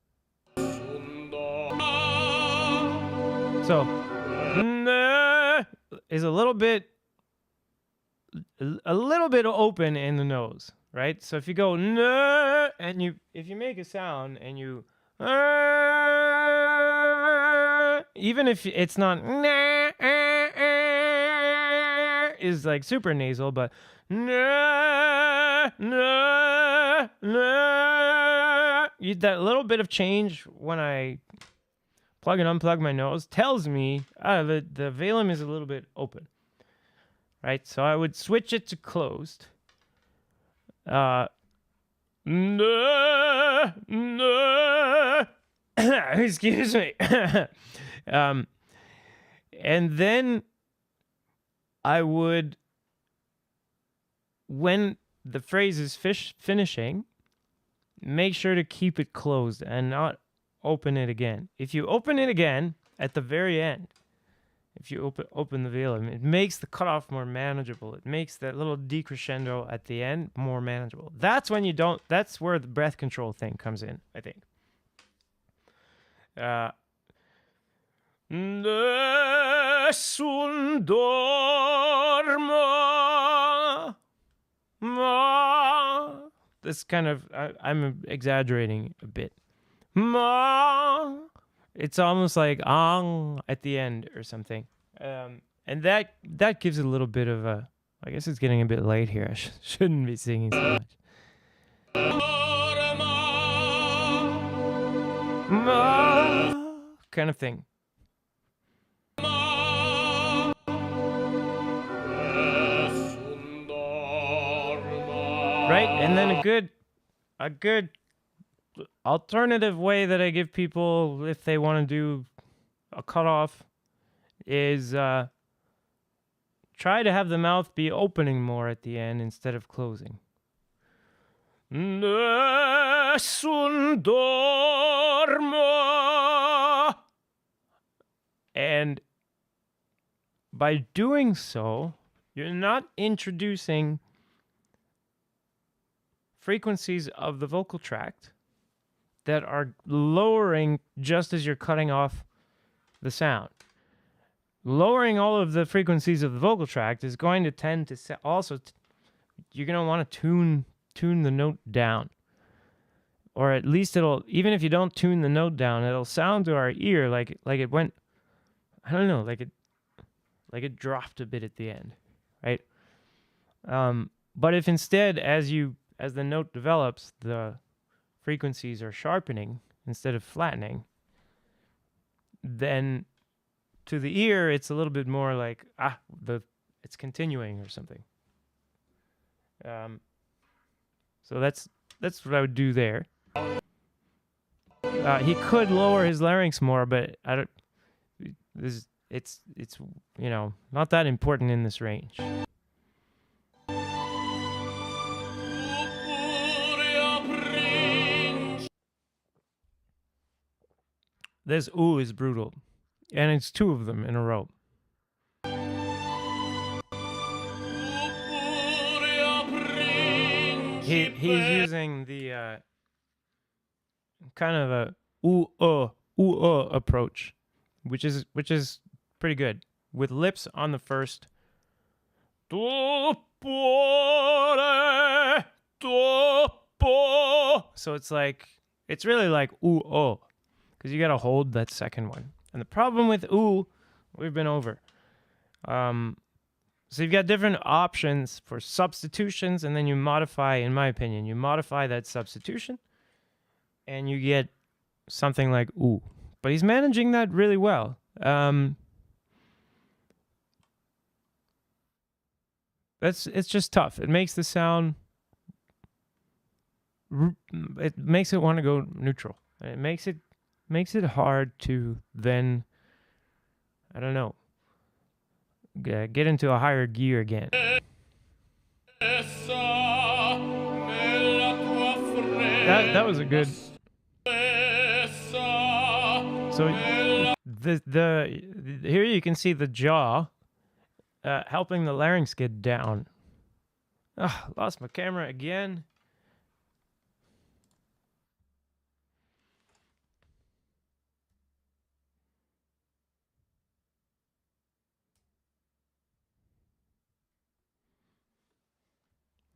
So is a little bit open in the nose, right? So if you go and if you make a sound and you even if it's not is like super nasal, but that little bit of change when I plug and unplug my nose tells me the velum is a little bit open, right? So I would switch it to closed. Excuse me. And then I would, when the phrase is finishing, make sure to keep it closed and not open it again. If you open it again at the very end, if you open the velum, it makes the cutoff more manageable. It makes that little decrescendo at the end more manageable. That's when that's where the breath control thing comes in, I think. Nessun dorma. This kind of, I'm exaggerating a bit. It's almost like ang at the end or something. And that gives it a little bit of a, I guess it's getting a bit late here. I shouldn't be singing so much. Kind of thing. Right? And then a good alternative way that I give people if they want to do a cutoff is try to have the mouth be opening more at the end instead of closing. Nessun dorma. And by doing so, You're not introducing frequencies of the vocal tract that are lowering just as you're cutting off the sound. Lowering all of the frequencies of the vocal tract is going to tend to you're going to want to tune the note down. Or at least even if you don't tune the note down, it'll sound to our ear like it went, I don't know, like it dropped a bit at the end, right? But if instead, as the note develops, the frequencies are sharpening instead of flattening, then to the ear it's a little bit more like it's continuing or something. So that's what I would do there. He could lower his larynx more, but I don't. It's not that important in this range. This ooh is brutal, and it's 2 of them in a row. He's using the kind of a ooh approach, which is pretty good, with lips on the first. So it's really like ooh oh, because you gotta hold that second one. And the problem with ooh, we've been over. So you've got different options for substitutions, and then you modify, in my opinion, you modify that substitution, and you get something like ooh. But he's managing that really well. It's just tough. It makes the sound. It makes it want to go neutral. It makes it hard to then, I don't know, get into a higher gear again. That was a good. So the here you can see the jaw helping the larynx get down. Lost my camera again.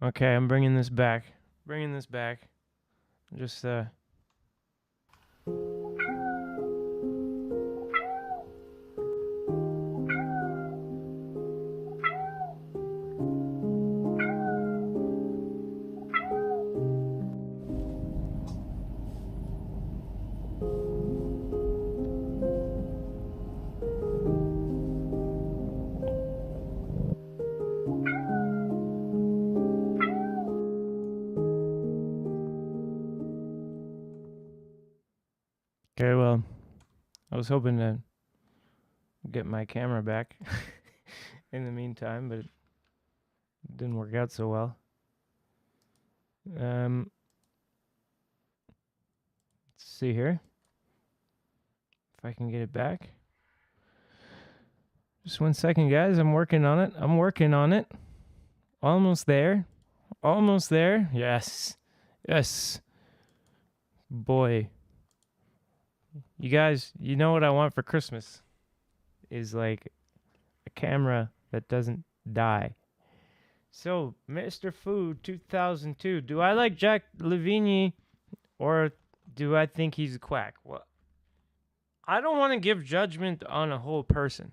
Okay, I'm bringing this back. Just okay, well, I was hoping to get my camera back in the meantime, but it didn't work out so well. Let's see here. If I can get it back. Just 1 second, guys. I'm working on it. Almost there. Yes. Boy. You guys, you know what I want for Christmas is like a camera that doesn't die. So, Mr. Food 2002, do I like Jack Livigny or do I think he's a quack? Well, I don't want to give judgment on a whole person.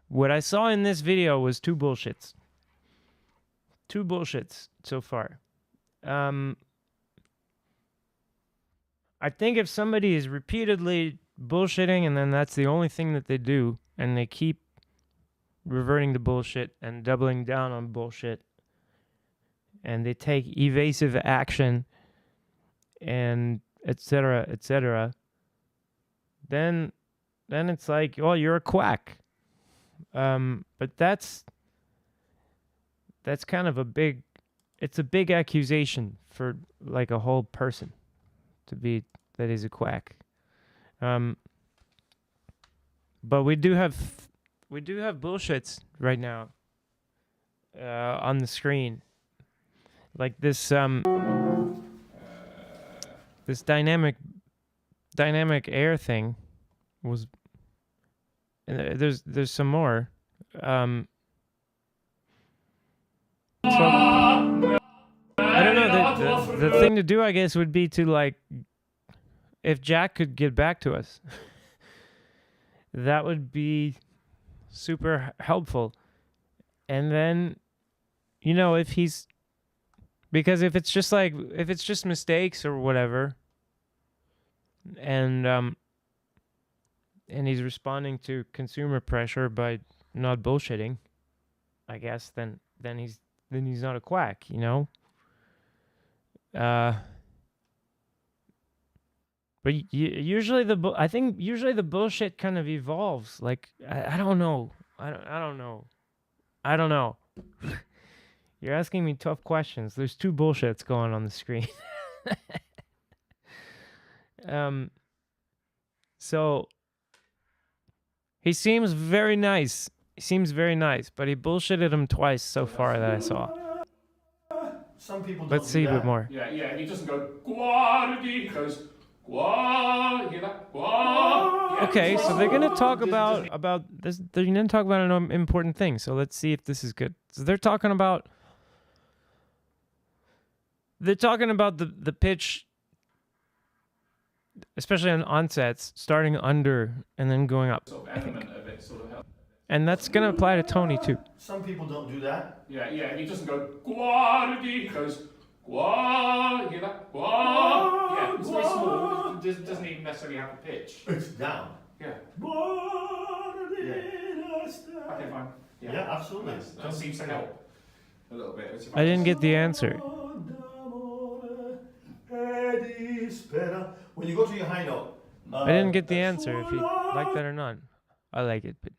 What I saw in this video was 2 bullshits. 2 bullshits so far. I think if somebody is repeatedly bullshitting and then that's the only thing that they do and they keep reverting to bullshit and doubling down on bullshit and they take evasive action and etc., then it's like, oh, you're a quack. But that's kind of a big accusation for like a whole person to be that he's a quack. But we do have bullshits right now. on the screen. Like this this dynamic air thing was. And there's some more. So I don't know. The thing to do, I guess, would be to like, if Jack could get back to us, that would be super helpful. And then, you know, because if it's just mistakes or whatever, and he's responding to consumer pressure by not bullshitting, I guess, then he's not a quack, you know? But usually I think usually the bullshit kind of evolves. Like, I don't know. I don't know. You're asking me tough questions. There's two bullshits going on the screen. So he seems very nice. But he bullshitted him twice so far that I saw. Some people don't Let's see a bit more. Yeah, he doesn't go, guardi, he goes, gua, hear that? Gua. Yeah, Okay, so they're gonna talk about this. They're gonna talk about an important thing. So let's see if this is good. So they're talking about the pitch, especially on onsets, starting under and then going up. Sort of element of it sort of helps. And that's gonna apply to Toni too. Some people don't do that. Yeah, he doesn't go, guardi, he goes, gua, hear that? Gua. Yeah, it's very small. It doesn't even necessarily have a pitch. It's down. Yeah. Okay, fine. Yeah, absolutely. That seems to help a little bit. I didn't get the answer. When you go to your high note. I didn't get the answer. If you like that or not, I like it. But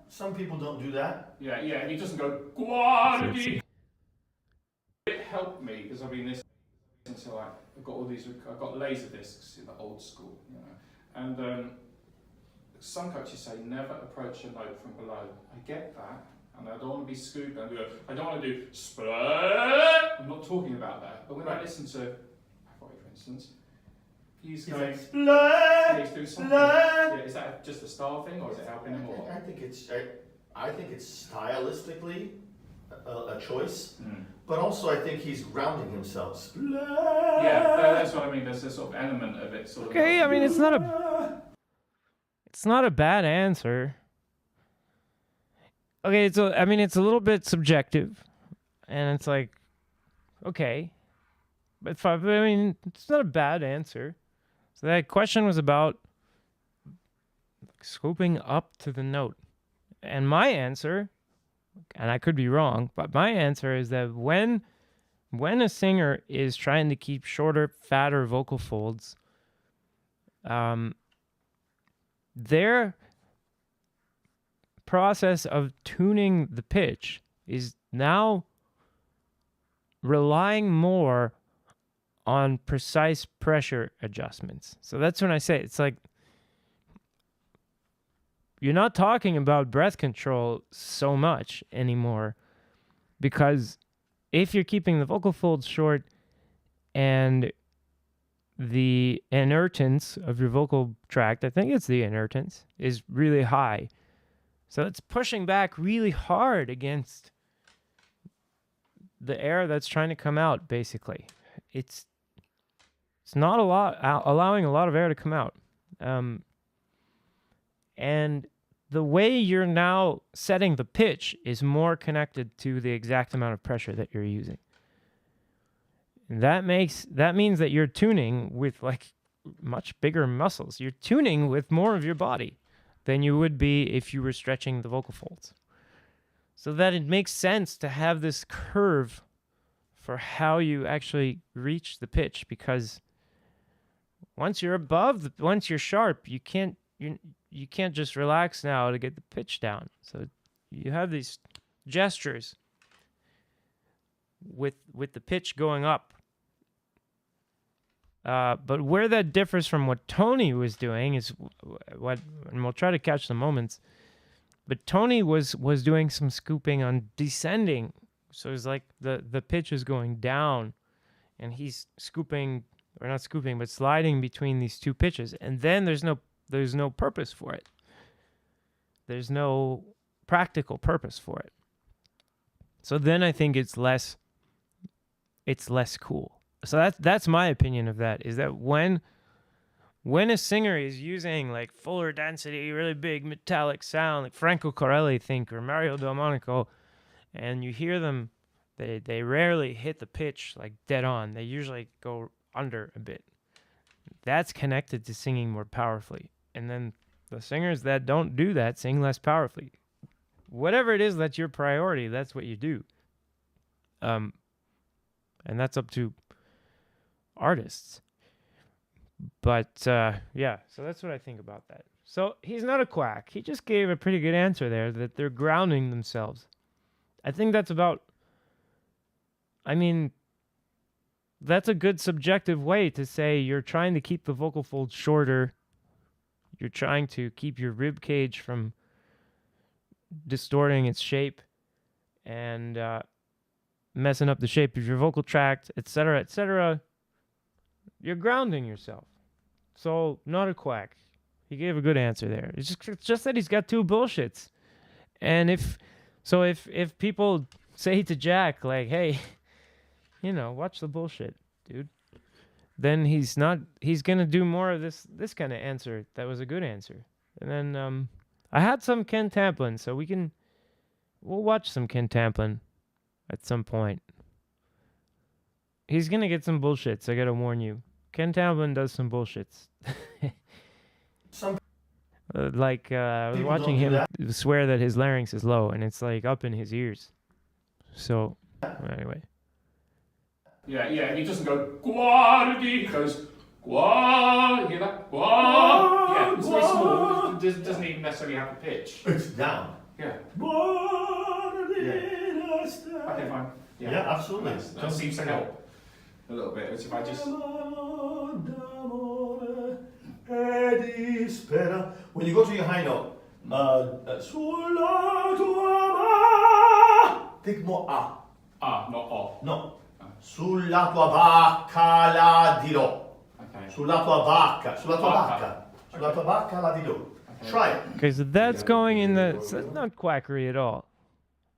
some people don't do that. Yeah, he doesn't go, let's guardi. see. It helped me because I've been listening to like I've got laser discs in the old school, you know, and some coaches say never approach a note from below. I get that, and I don't want to be scooped and I don't want to do split. I'm not talking about that, but when I listen to Avoy, for instance, he's going Split. yeah, he's doing something. Yeah, is that just a style thing, or is it helping him? Or I think it's stylistically a choice, but also I think he's rounding himself. yeah, that's what I mean. There's a sort of element of it. Sort Okay, of. I mean it's not a bad answer. Okay, it's a little bit subjective, and it's like, okay, but I mean it's not a bad answer. So that question was about scooping up to the note, and my answer, and I could be wrong, but my answer is that when a singer is trying to keep shorter, fatter vocal folds, their process of tuning the pitch is now relying more on precise pressure adjustments. So that's when I say it's like you're not talking about breath control so much anymore, because if you're keeping the vocal folds short and the inertance of your vocal tract, I think it's the inertance, is really high. So it's pushing back really hard against the air that's trying to come out, basically. It's not allowing a lot of air to come out. And the way you're now setting the pitch is more connected to the exact amount of pressure that you're using. And that means that you're tuning with like much bigger muscles. You're tuning with more of your body than you would be if you were stretching the vocal folds. So that it makes sense to have this curve for how you actually reach the pitch, because once you're once you're sharp, you can't just relax now to get the pitch down. So you have these gestures with the pitch going up. But where that differs from what Toni was doing is and we'll try to catch the moments, But Toni was doing some scooping on descending. So it's like the pitch is going down and he's scooping, or not scooping, but sliding between these two pitches. And then there's no purpose for it. There's no practical purpose for it. So then I think it's less cool. So that's my opinion of that, is that when a singer is using like fuller density, really big metallic sound, like Franco Corelli, think, or Mario Delmonico, and you hear them, they rarely hit the pitch like dead on. They usually go under a bit. That's connected to singing more powerfully. And then the singers that don't do that sing less powerfully. Whatever it is that's your priority, that's what you do. And that's up to artists. But yeah, so that's what I think about that. So he's not a quack. He just gave a pretty good answer there, that they're grounding themselves. I think that's about, I mean, that's a good subjective way to say you're trying to keep the vocal folds shorter. You're trying to keep your rib cage from distorting its shape and messing up the shape of your vocal tract, etc., etc. You're grounding yourself. So, not a quack. He gave a good answer there. It's just that he's got two bullshits. And if people say to Jack, like, hey, watch the bullshit, dude, then he's going to do more of this kind of answer. That was a good answer. And then I had some Ken Tamplin, so we'll watch some Ken Tamplin at some point. He's going to get some bullshits, I got to warn you. Ken Tamplin does some bullshits. Some I was people watching don't do him swear that his larynx is low, and it's like up in his ears. So, anyway. Yeah, and he doesn't go guardi. He goes guardi. Hear that? Guardi. Yeah, it's very small. It doesn't even necessarily have a pitch. It's down. Yeah. Yeah. Okay, fine. Yeah, absolutely. That seems to help a little bit. If I just. When you go to your high note, think more ah. Ah, not off. No. Sulla tua bacca la dirò. Okay. Sulla tua bacca. Sulla tua Bacca. bacca. Sulla tua bacca la dirò. Try it. Okay, so that's going in the... So that's not quackery at all.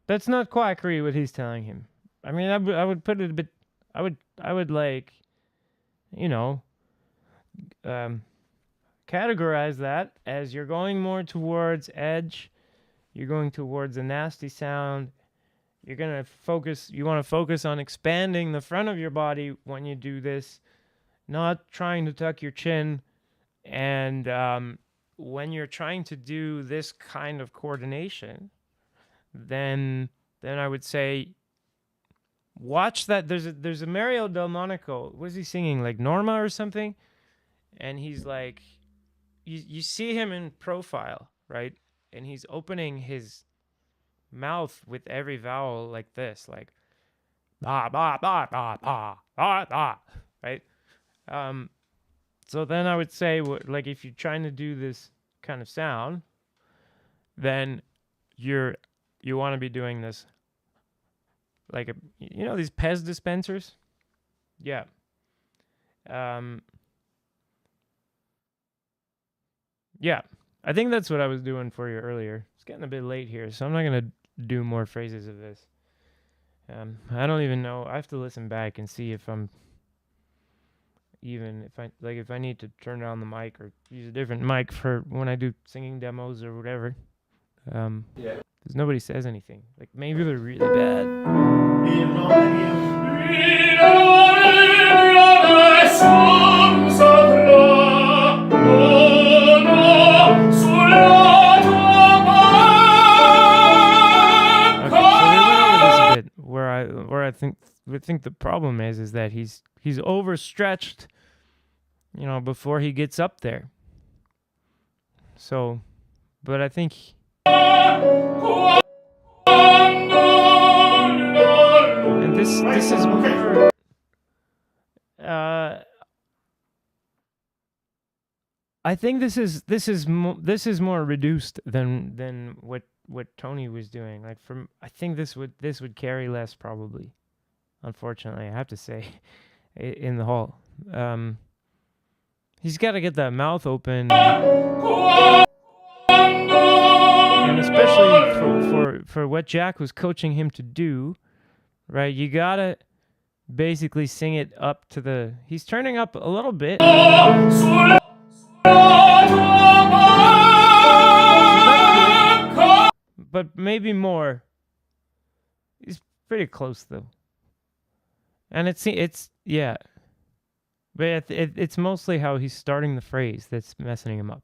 That's not quackery what he's telling him. I mean, I would put it a bit... I would like, categorize that as you're going more towards edge. You're going towards a nasty sound. You want to focus on expanding the front of your body when you do this, not trying to tuck your chin. And when you're trying to do this kind of coordination, then I would say, watch that. There's a Mario Delmonico. What is he singing? Like Norma or something? And he's like, you see him in profile, right? And he's opening his mouth with every vowel like this, like ba ba ba ba ba ba ba, right? So then I would say, like, if you're trying to do this kind of sound, then you want to be doing this like these Pez dispensers, yeah. Yeah, I think that's what I was doing for you earlier. It's getting a bit late here, so I'm not gonna do more phrases of this. I don't even know. I have to listen back and see if I'm if I need to turn down the mic or use a different mic for when I do singing demos or whatever. Yeah. Because nobody says anything. Like, maybe they're really bad. Where I think the problem is that he's overstretched, before he gets up there. So, but I think and this is more I think this is more reduced than what what Toni was doing. Like I think this would carry less probably. Unfortunately, I have to say, in the hall. He's got to get that mouth open, and especially for what Jack was coaching him to do, right? You gotta basically sing it up to the. He's turning up a little bit. But maybe more. He's pretty close though, and it's yeah. But it's mostly how he's starting the phrase that's messing him up.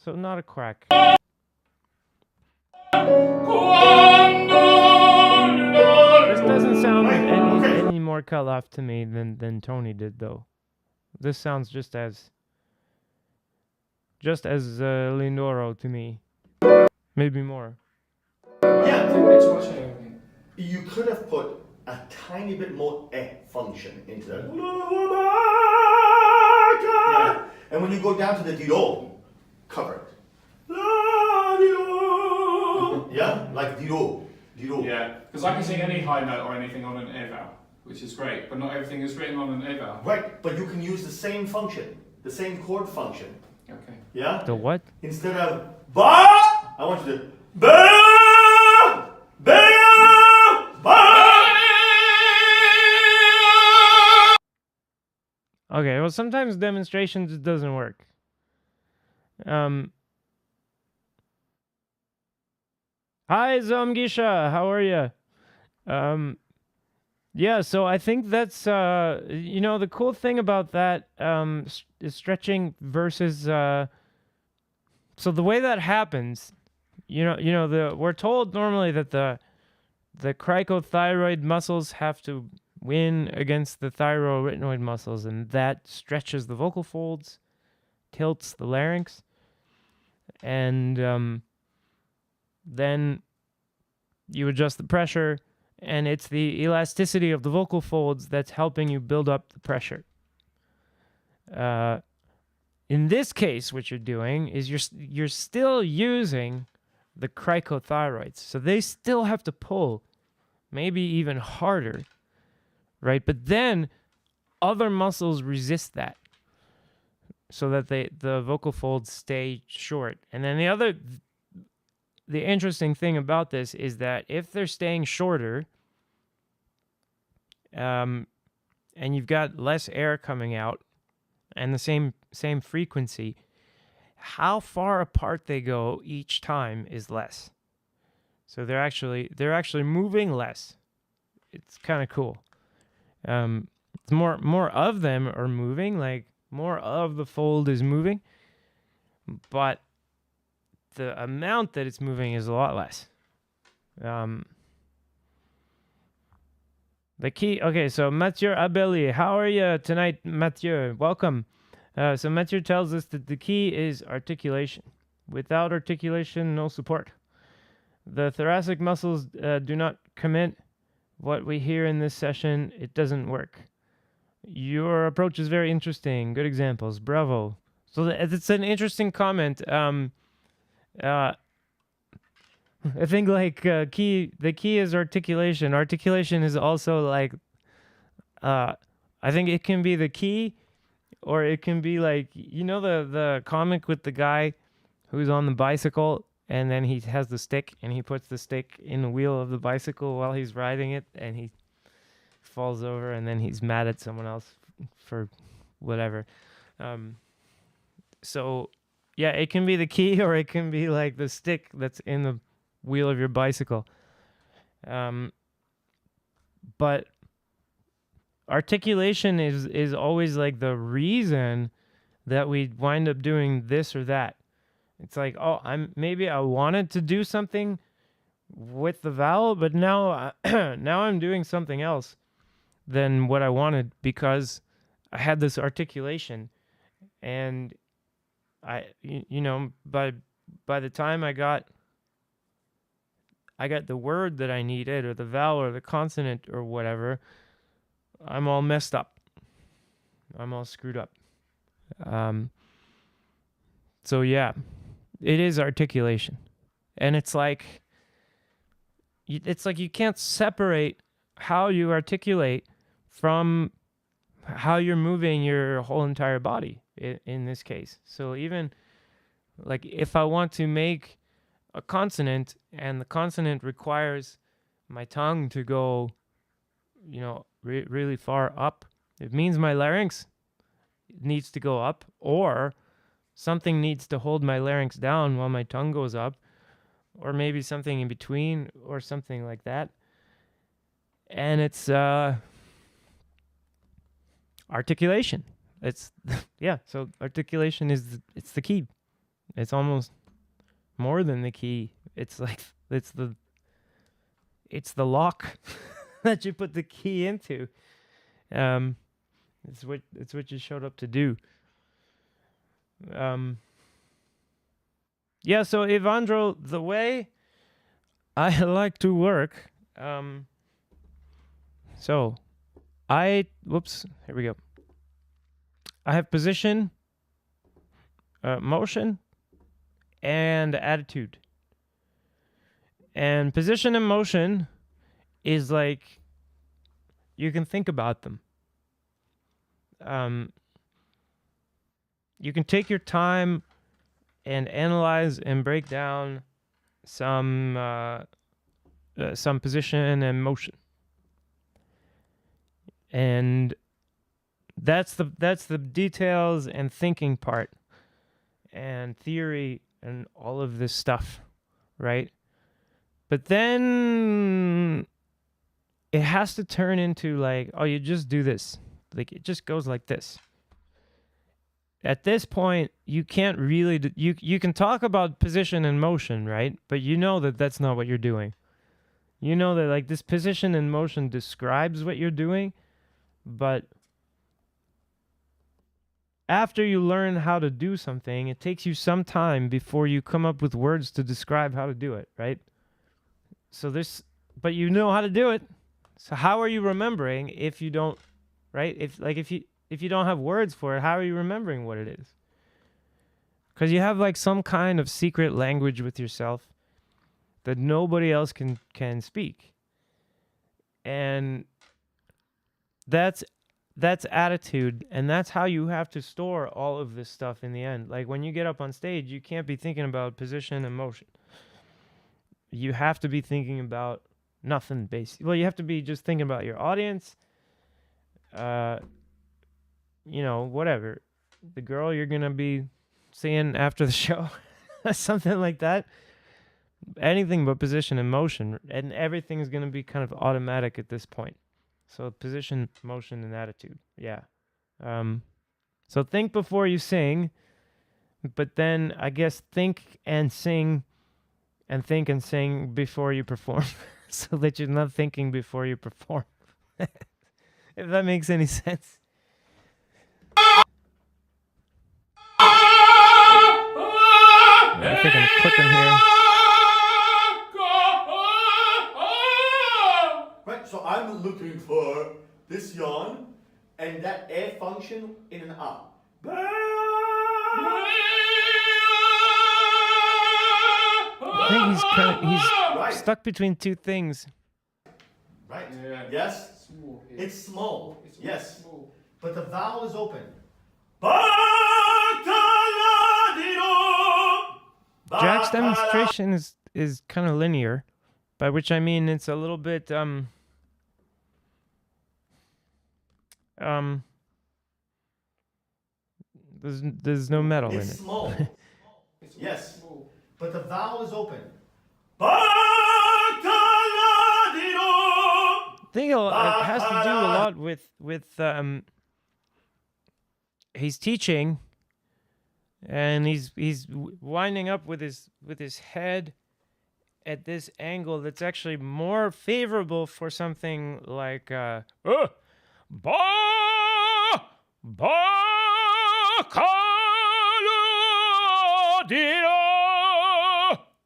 So not a crack. This doesn't sound any more cut off to me than Toni did though. This sounds just as Lindoro to me. Maybe more. Yeah, It's much everything. you could have put a tiny bit more function into that. Yeah. And when you go down to the dido, cover it. Yeah, like dido. Yeah, because I can sing any high note or anything on an eval, which is great, but not everything is written on an eval. Right, but you can use the same function, the same chord function. Okay. Yeah? The what? Instead of ba, I want you to ba, ba, ba. Okay, well sometimes demonstrations it doesn't work. Hi Zomgisha, how are you? Yeah, so I think that's the cool thing about that is stretching versus so the way that happens, we're told normally that the cricothyroid muscles have to win against the thyroarytenoid muscles, and that stretches the vocal folds, tilts the larynx, and then you adjust the pressure, and it's the elasticity of the vocal folds that's helping you build up the pressure. In this case, what you're doing is you're still using the cricothyroids, so they still have to pull, maybe even harder, right? But then other muscles resist that, so that the vocal folds stay short. And then the interesting thing about this is that if they're staying shorter, and you've got less air coming out, and the same frequency, how far apart they go each time is less. So they're actually moving less. It's kind of cool. It's more of them are moving, like more of the fold is moving, but the amount that it's moving is a lot less. The key. Okay, so Mathieu Abelli, how are you tonight, Mathieu? Welcome. So Mathieu tells us that the key is articulation. Without articulation, no support. The thoracic muscles do not commit. What we hear in this session, it doesn't work. Your approach is very interesting. Good examples. Bravo. So it's an interesting comment. I think the key is articulation. Articulation is also like, I think it can be the key, or it can be like, the comic with the guy who's on the bicycle, and then he has the stick, and he puts the stick in the wheel of the bicycle while he's riding it, and he falls over, and then he's mad at someone else for whatever. So yeah, it can be the key, or it can be like the stick that's in the wheel of your bicycle. But articulation is always like the reason that we wind up doing this or that. It's like, oh, I wanted to do something with the vowel, but now now I'm doing something else than what I wanted because I had this articulation, and by by the time I got the word that I needed, or the vowel or the consonant or whatever, I'm all messed up. I'm all screwed up. So yeah, it is articulation. And it's like you can't separate how you articulate from how you're moving your whole entire body in this case. So even like if I want to make a consonant and the consonant requires my tongue to go, really far up, it means my larynx needs to go up, or something needs to hold my larynx down while my tongue goes up, or maybe something in between or something like that. And it's articulation. It's so articulation is it's the key. It's almost more than the key. It's like it's the lock that you put the key into. It's what you showed up to do. So Evandro, the way I like to work, here we go. I have position, motion, and attitude. And position and motion is like, you can think about them. You can take your time and analyze and break down some position and motion, and that's the details and thinking part and theory and all of this stuff, right? But then it has to turn into like, oh, you just do this, like it just goes like this. At this point, you can't really you can talk about position and motion, right? But you know that that's not what you're doing. You know that like this position and motion describes what you're doing, but after you learn how to do something, it takes you some time before you come up with words to describe how to do it, right? But you know how to do it. So how are you remembering if you don't, right? If you don't have words for it, how are you remembering what it is? Because you have like some kind of secret language with yourself that nobody else can speak. And that's attitude, and that's how you have to store all of this stuff in the end. Like when you get up on stage, you can't be thinking about position and motion. You have to be thinking about nothing basically. Well, you have to be just thinking about your audience, whatever. The girl you're going to be seeing after the show, something like that. Anything but position and motion, and everything is going to be kind of automatic at this point. So position, motion, and attitude. Yeah. So think before you sing, but then I guess think and sing and think and sing before you perform so that you're not thinking before you perform. If that makes any sense. I think I'm clicking here. Right, so I'm looking for this yawn and that air function in an A. I think he's Right. stuck between two things. Right? Yeah. Yes? Small. It's small. It's Yes. small. But the vowel is open. Jack's demonstration is kind of linear, by which I mean it's a little bit there's no metal in It's it. small. It's Yes. small. But the vowel is open. I think it has to do a lot with he's teaching, and he's winding up with his head at this angle that's actually more favorable for something like ba kalu diro.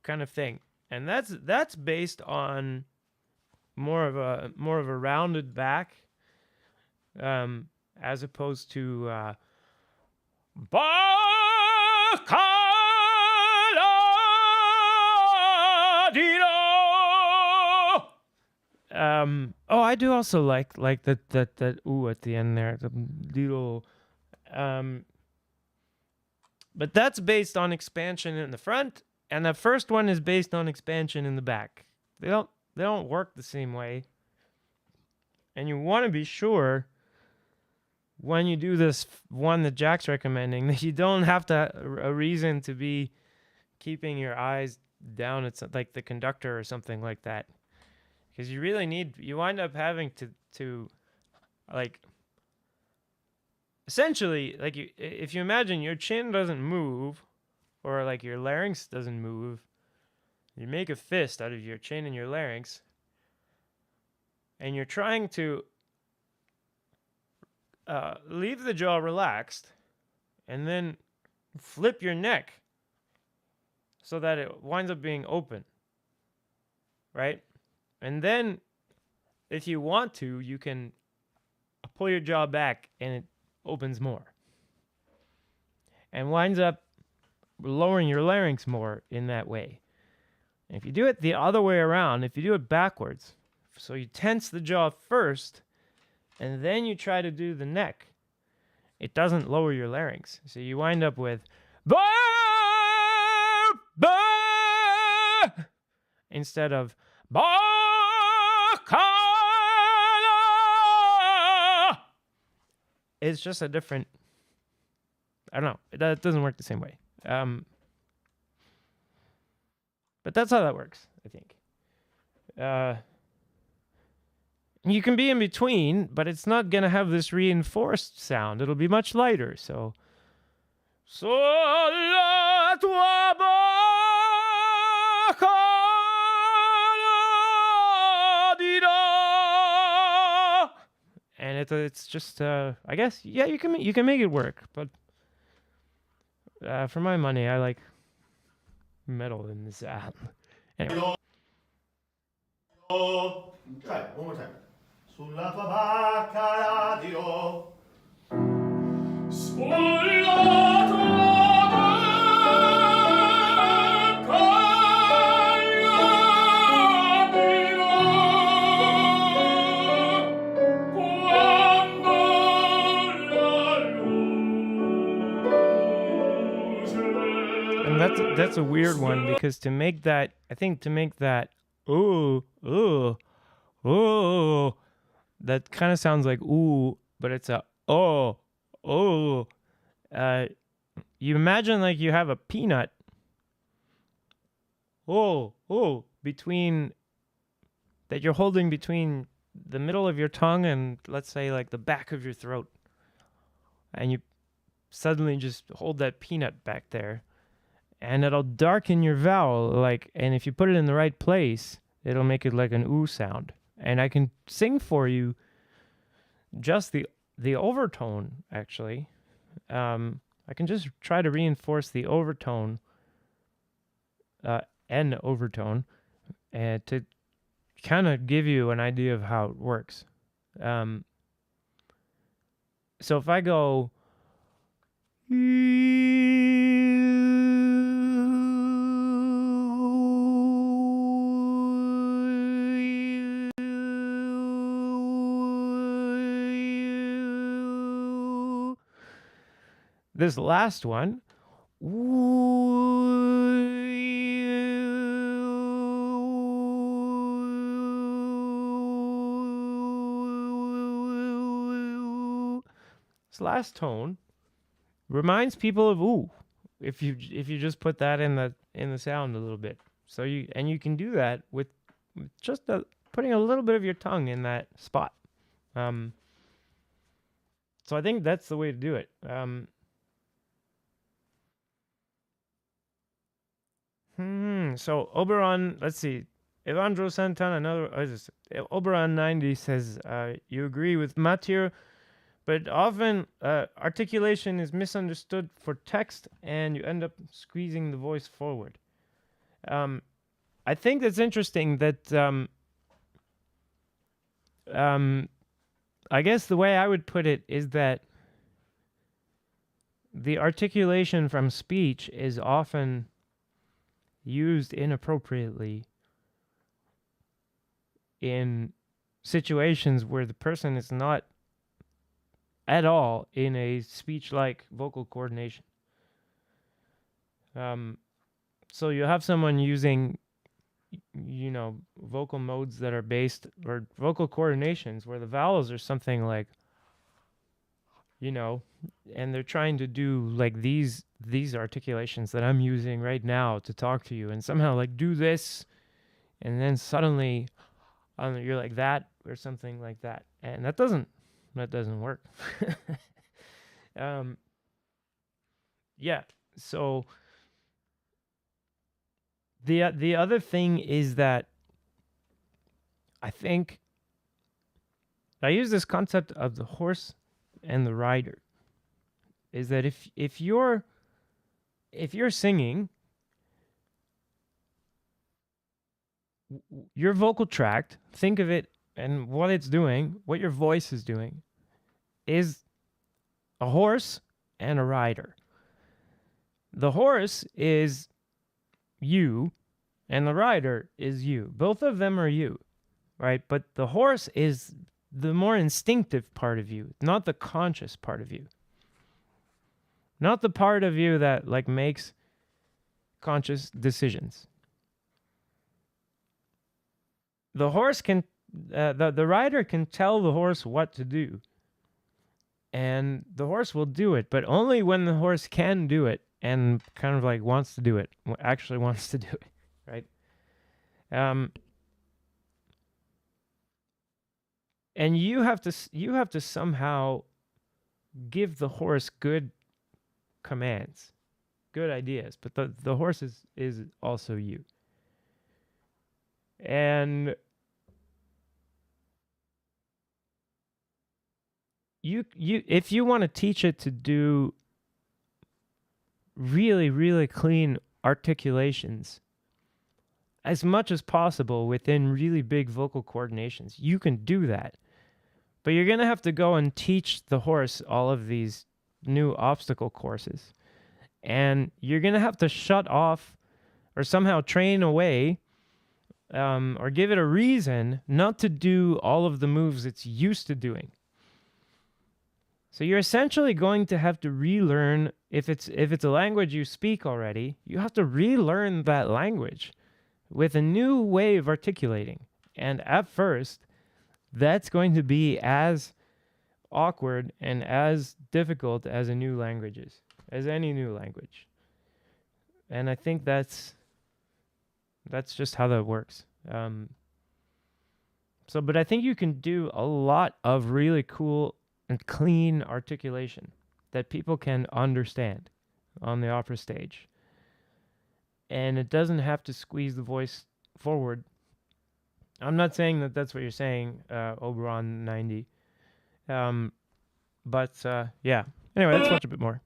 kind of thing, and that's based on more of a rounded back, as opposed to oh, I do also like that ooh at the end there, the little but that's based on expansion in the front, and the first one is based on expansion in the back. They don't work the same way. And you want to be sure when you do this one that Jack's recommending that you don't have a reason to be keeping your eyes down at like the conductor or something like that. Because you wind up having to like, essentially, like if you imagine your chin doesn't move, or like your larynx doesn't move, you make a fist out of your chin and your larynx, and you're trying to leave the jaw relaxed, and then flip your neck so that it winds up being open, right? And then, if you want to, you can pull your jaw back and it opens more. And winds up lowering your larynx more in that way. And if you do it the other way around, if you do it backwards, so you tense the jaw first, and then you try to do the neck, it doesn't lower your larynx. So you wind up with ba ba instead of ba. It's just a different, I don't know, it doesn't work the same way. But that's how that works, I think. You can be in between, but it's not going to have this reinforced sound. It'll be much lighter, so la tua bocca di do. And it's just I guess you can make it work, but for my money I like metal in this app. Anyway. Try it one more time. Sulla tua bacca Dio. Sulla tua And that's a weird one, because to make that ooh, that kind of sounds like ooh, but it's a oh. You imagine like you have a peanut between that you're holding between the middle of your tongue and, let's say, like the back of your throat, and you suddenly just hold that peanut back there, and it'll darken your vowel, like, and if you put it in the right place, it'll make it like an ooh sound. And I can sing for you just the overtone, actually. I can just try to reinforce the overtone, N overtone, and to kind of give you an idea of how it works. So if I go, this last one, this last tone reminds people of ooh, if you just put that in the sound a little bit. So you can do that with just putting a little bit of your tongue in that spot. So I think that's the way to do it. So Oberon, let's see. Evandro Santana, Oberon 90 says, you agree with Mathieu, but often articulation is misunderstood for text and you end up squeezing the voice forward. I think that's interesting that I guess the way I would put it is that the articulation from speech is often used inappropriately in situations where the person is not at all in a speech-like vocal coordination. So you have someone using, vocal modes that are based, or vocal coordinations where the vowels are something like, and they're trying to do like these articulations that I'm using right now to talk to you, and somehow like do this, and then suddenly you're like that or something like that, and that doesn't work. Yeah. So the other thing is that I think I use this concept of the horse and the rider, is that if you're singing, your vocal tract, think of it, and what it's doing, what your voice is doing, is a horse and a rider. The horse is you, and the rider is you. Both of them are you, right? But the horse is the more instinctive part of you, not the conscious part of you. Not the part of you that like makes conscious decisions. The horse can, the rider can tell the horse what to do, and the horse will do it, but only when the horse can do it and kind of like wants to do it, actually wants to do it, right? And you have to somehow give the horse good commands, good ideas, but the horse is also you. And you if you want to teach it to do really, really clean articulations as much as possible within really big vocal coordinations, you can do that. But you're going to have to go and teach the horse all of these new obstacle courses. And you're going to have to shut off or somehow train away or give it a reason not to do all of the moves it's used to doing. So you're essentially going to have to relearn, if it's a language you speak already, you have to relearn that language with a new way of articulating. And at first, that's going to be as awkward and as difficult as a new language is, as any new language. And I think that's just how that works. But I think you can do a lot of really cool and clean articulation that people can understand on the opera stage. And it doesn't have to squeeze the voice forward. I'm not saying that that's what you're saying, Oberon 90. Yeah. Anyway, let's watch a bit more.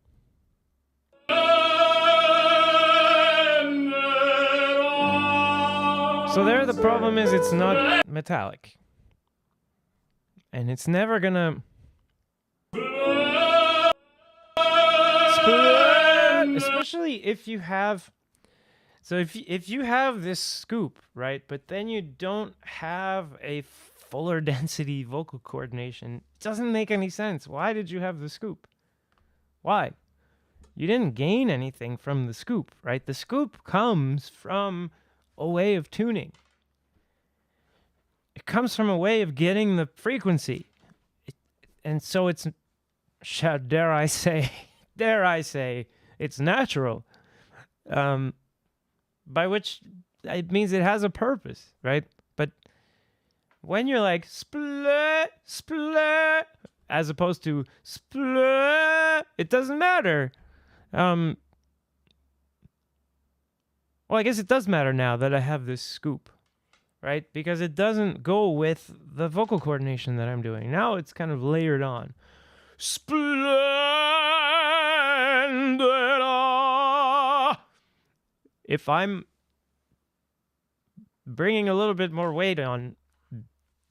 So there, the problem is it's not metallic. And it's never gonna split, especially if you have, so if you have this scoop, right, but then you don't have a fuller density vocal coordination, it doesn't make any sense. Why did you have the scoop? Why? You didn't gain anything from the scoop, right? The scoop comes from a way of tuning. It comes from a way of getting the frequency. And so it's, dare I say, it's natural. By which it means it has a purpose, right? But when you're like split, split, as opposed to split, it doesn't matter. Well, I guess it does matter now that I have this scoop, right? Because it doesn't go with the vocal coordination that I'm doing. Now it's kind of layered on. Splendid. If I'm bringing a little bit more weight on.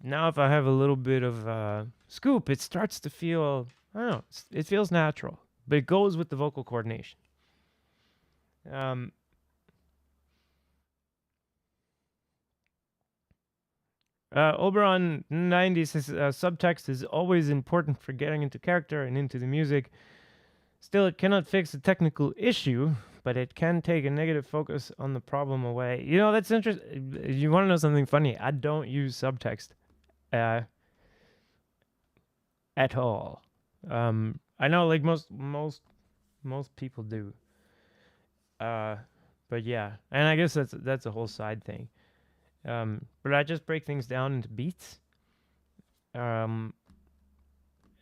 Now if I have a little bit of scoop, it starts to feel, I don't know, it feels natural, but it goes with the vocal coordination. Oberon 90 says subtext is always important for getting into character and into the music. Still, it cannot fix a technical issue, but it can take a negative focus on the problem away. You know, that's interesting. You want to know something funny? I don't use subtext at all. I know, like most people do. But yeah, and I guess that's a whole side thing. But I just break things down into beats. And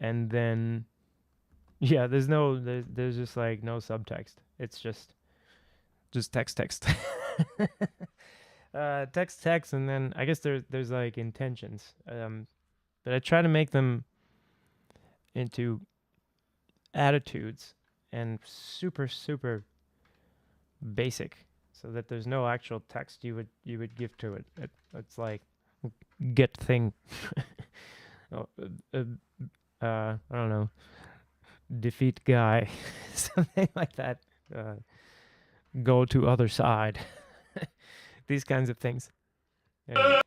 then, yeah, there's just like no subtext. It's just text. Text, and then I guess there's like intentions. But I try to make them into attitudes and super basic, so that there's no actual text you would give to it. It's like get thing. I don't know. Defeat guy, something like that. Go to other side. These kinds of things. Anyway.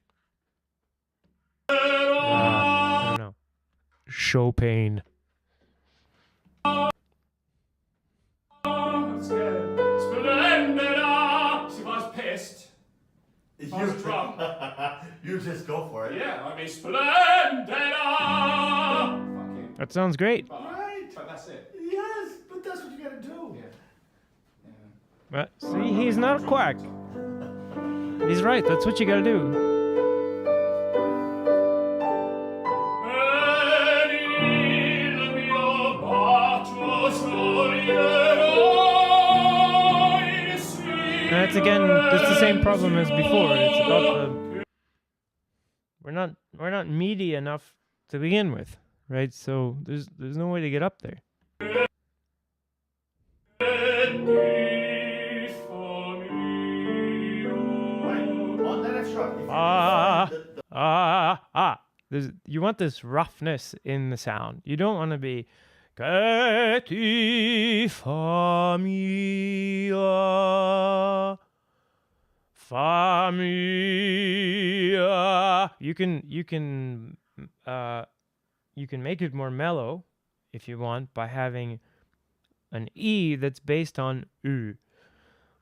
I don't know. Chopin. That's good. Splendida! See, if I was pissed, if I was drunk, You just go for it. yeah, I'd be splendida! Fucking. That sounds great. Right. But that's it. Yes, but that's what you gotta do. Yeah. But see, he's not a quack. He's right. That's what you gotta do. And it's the same problem as before. It's about we're not meaty enough to begin with, right? So there's no way to get up there. On that extra, if you You want this roughness in the sound. You don't want to be che ti fa mia. You can make it more mellow if you want by having an E that's based on U.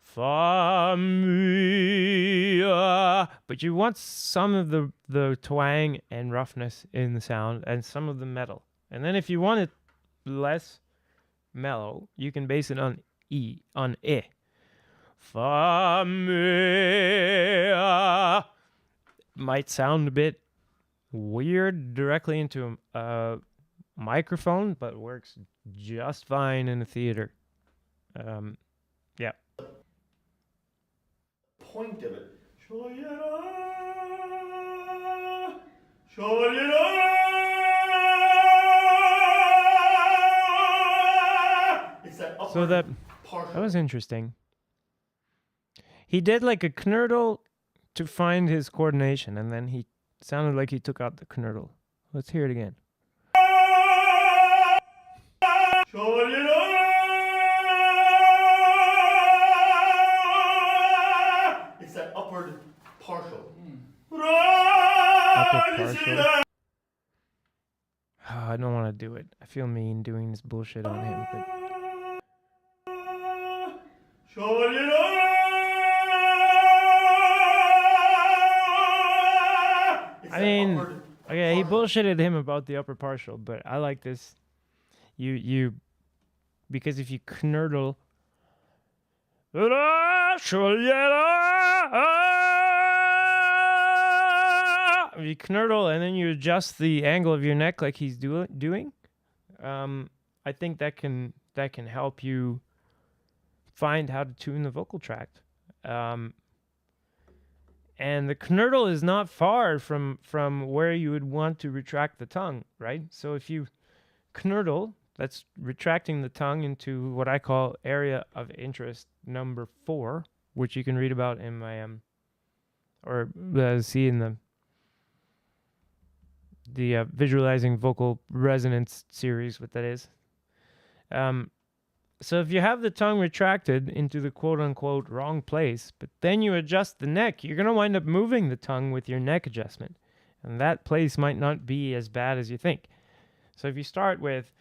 Fa mia. But you want some of the twang and roughness in the sound and some of the metal. And then if you want it less mellow, you can base it on E, on I. Fa mia. Might sound a bit weird directly into a microphone, but works just fine in a theater. Yeah. point of it. It's that upward So that partial. was interesting. He did like a knurtle to find his coordination, and then he sounded like he took out the knurtle. Let's hear it again. It's that upward partial. Upper partial. Oh, I don't want to do it. I feel mean doing this bullshit on him. But I mean, okay, he bullshitted him about the upper partial, but I like this. Because if you knurtle, if you knurtle and then you adjust the angle of your neck like he's doing, I think that can help you find how to tune the vocal tract. And the knurtle is not far from where you would want to retract the tongue, right? So if you knurtle, that's retracting the tongue into what I call area of interest number 4, which you can read about in my or see in the visualizing vocal resonance series, what that is. So if you have the tongue retracted into the quote-unquote wrong place, but then you adjust the neck, you're going to wind up moving the tongue with your neck adjustment. And that place might not be as bad as you think. So if you start with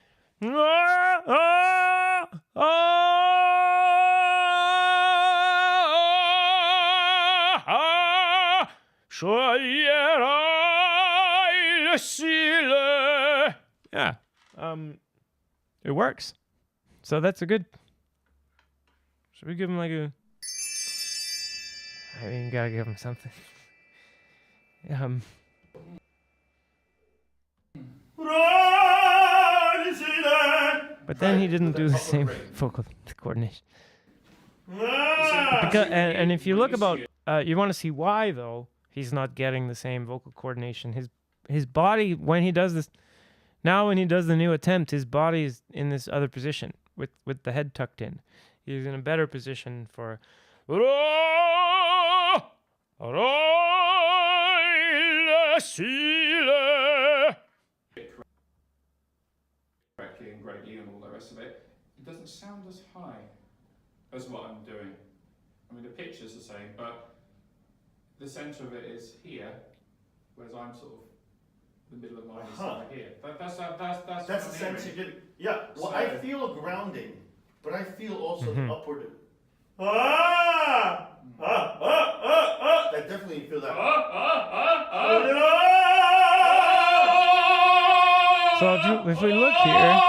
yeah, it works. So that's a good. Should we give him like a? I mean, gotta give him something. But then he didn't do the same vocal coordination. Because, and if you look about, you want to see why though he's not getting the same vocal coordination. His body, when he does this, now when he does the new attempt, his body is in this other position with the head tucked in. He's in a better position for. Correctly and greatly and all the rest of it. It doesn't sound as high as what I'm doing. I mean, the pitch is the same, but the centre of it is here, whereas I'm sort of the middle of mine is over here. That's That's the sense you get. Yeah. Well, So- I feel a grounding, but I feel also Mhm. the upward. I definitely feel that. So if we look here,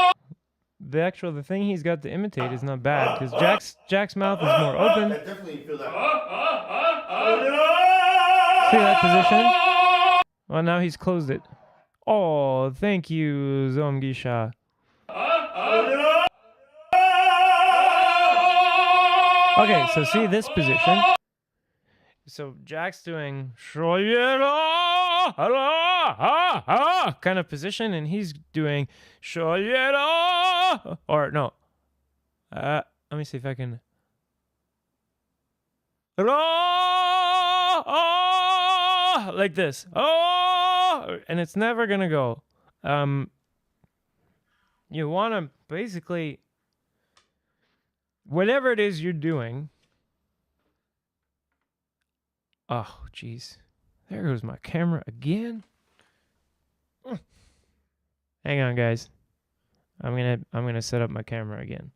the thing he's got to imitate is not bad because Jack's mouth is more open. I definitely feel that. See that position? Well, now he's closed it. Oh, thank you, Zomgisha. Okay, so see this position. So Jack's doing kind of position, and he's doing or no. Let me see if I can. Like this. And it's never gonna go. You want to basically, whatever it is you're doing. Oh, jeez. There goes my camera again. Hang on, guys. I'm gonna set up my camera again.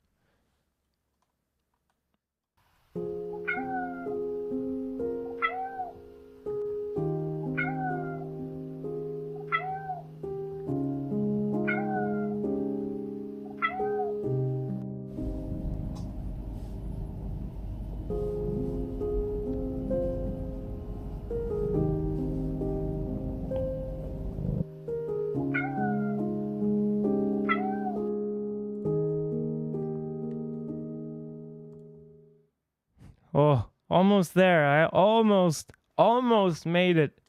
Oh, almost there. I almost made it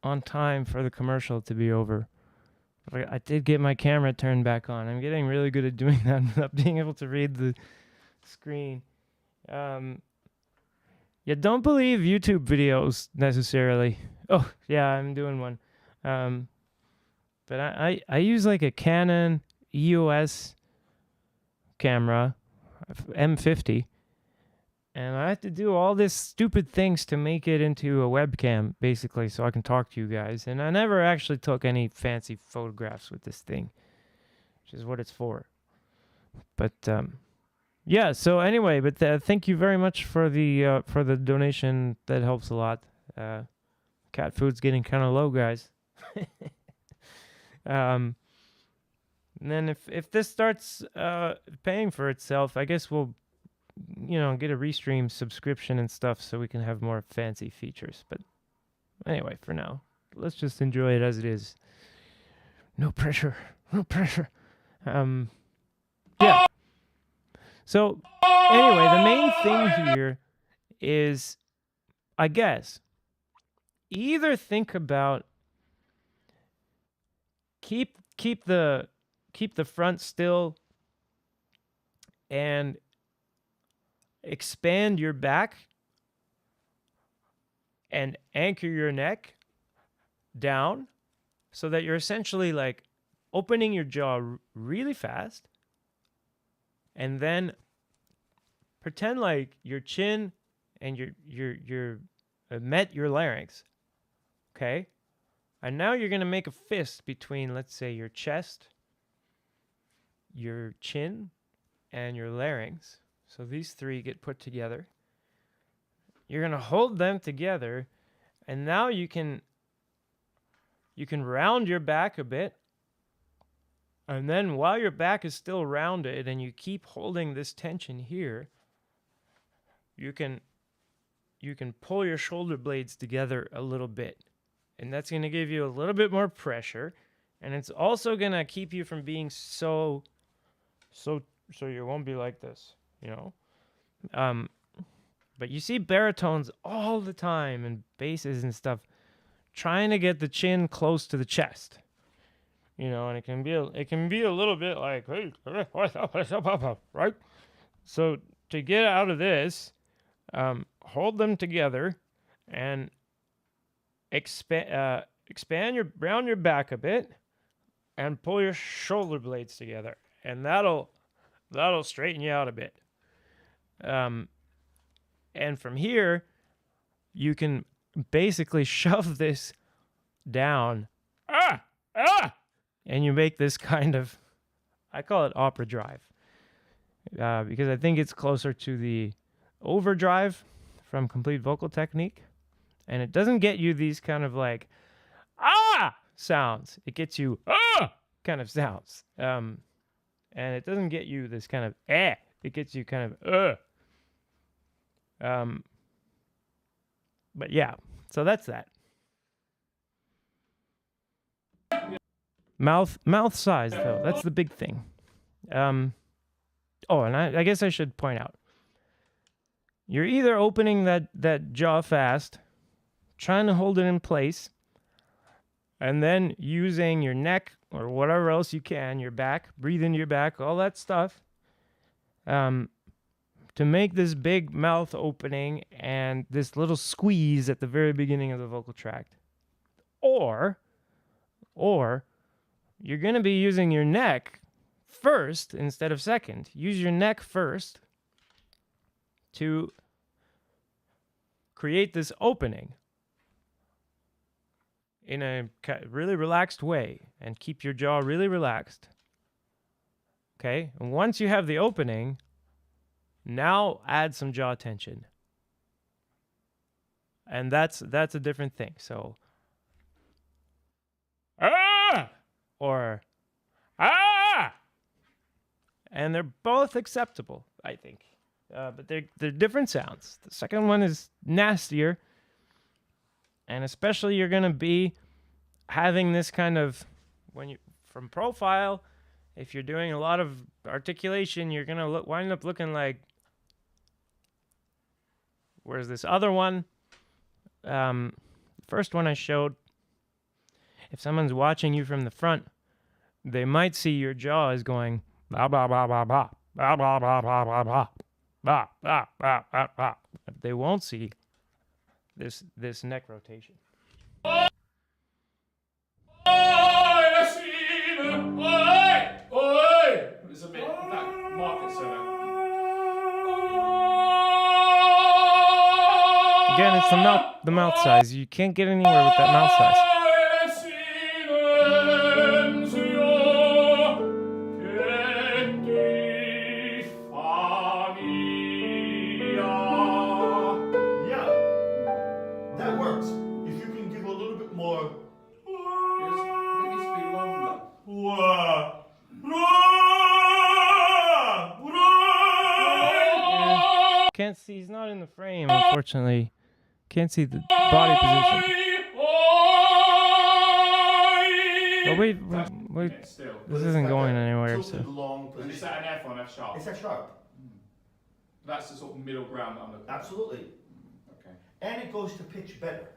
on time for the commercial to be over. But I did get my camera turned back on. I'm getting really good at doing that without being able to read the screen. Yeah, don't believe YouTube videos necessarily. Oh, yeah, I'm doing one. But I use like a Canon EOS camera, M50. And I have to do all these stupid things to make it into a webcam, basically, so I can talk to you guys. And I never actually took any fancy photographs with this thing, which is what it's for. But yeah. So anyway, but thank you very much for the donation. That helps a lot. Cat food's getting kind of low, guys. And then if this starts paying for itself, I guess we'll, get a Restream subscription and stuff so we can have more fancy features. But anyway, for now, let's just enjoy it as it is. No pressure. No pressure. Yeah. So anyway, the main thing here is, I guess, either think about keep the front still and expand your back, and anchor your neck down so that you're essentially like opening your jaw really fast, and then pretend like your chin and your met your larynx. Okay? And now you're going to make a fist between, let's say, your chest, your chin, and your larynx. So these three get put together. You're going to hold them together, and now you can round your back a bit. And then while your back is still rounded and you keep holding this tension here, you can pull your shoulder blades together a little bit. And that's going to give you a little bit more pressure, and it's also going to keep you from being so you won't be like this, you know? But you see baritones all the time and basses and stuff trying to get the chin close to the chest. You know, and it can be a little bit like, hey, right? So to get out of this, hold them together and round your back a bit and pull your shoulder blades together, and that'll straighten you out a bit. And from here, you can basically shove this down, and you make this kind of, I call it opera drive, because I think it's closer to the overdrive from Complete Vocal Technique. And it doesn't get you these kind of like, sounds. It gets you, kind of sounds. And it doesn't get you this kind of, It gets you kind of, But yeah, so that's that. Mouth size, though. That's the big thing. And I guess I should point out. You're either opening that jaw fast, trying to hold it in place, and then using your neck or whatever else you can, your back, breathe into your back, all that stuff, to make this big mouth opening and this little squeeze at the very beginning of the vocal tract. Or you're going to be using your neck first instead of second. Use your neck first to create this opening in a really relaxed way and keep your jaw really relaxed. Okay? And once you have the opening, now add some jaw tension. And that's a different thing. So, or, and they're both acceptable, I think. But they're different sounds. The second one is nastier. And especially you're going to be having this kind of, from profile, if you're doing a lot of articulation, you're going to wind up looking like, whereas this other one, the first one I showed, if someone's watching you from the front, they might see your jaw is going, blah, blah, blah, blah, blah, blah, blah, blah, blah, blah, blah, blah, blah, blah, blah, blah. They won't see this neck rotation. There's a bit that market center. Again, it's the mouth size. You can't get anywhere with that mouth size. Can't see, he's not in the frame, unfortunately. Can't see the body position. But wait, this isn't going anywhere. So. And is that an F or an F sharp? It's F sharp. That's the sort of middle ground that I'm looking at. Absolutely. Okay. And it goes to pitch better.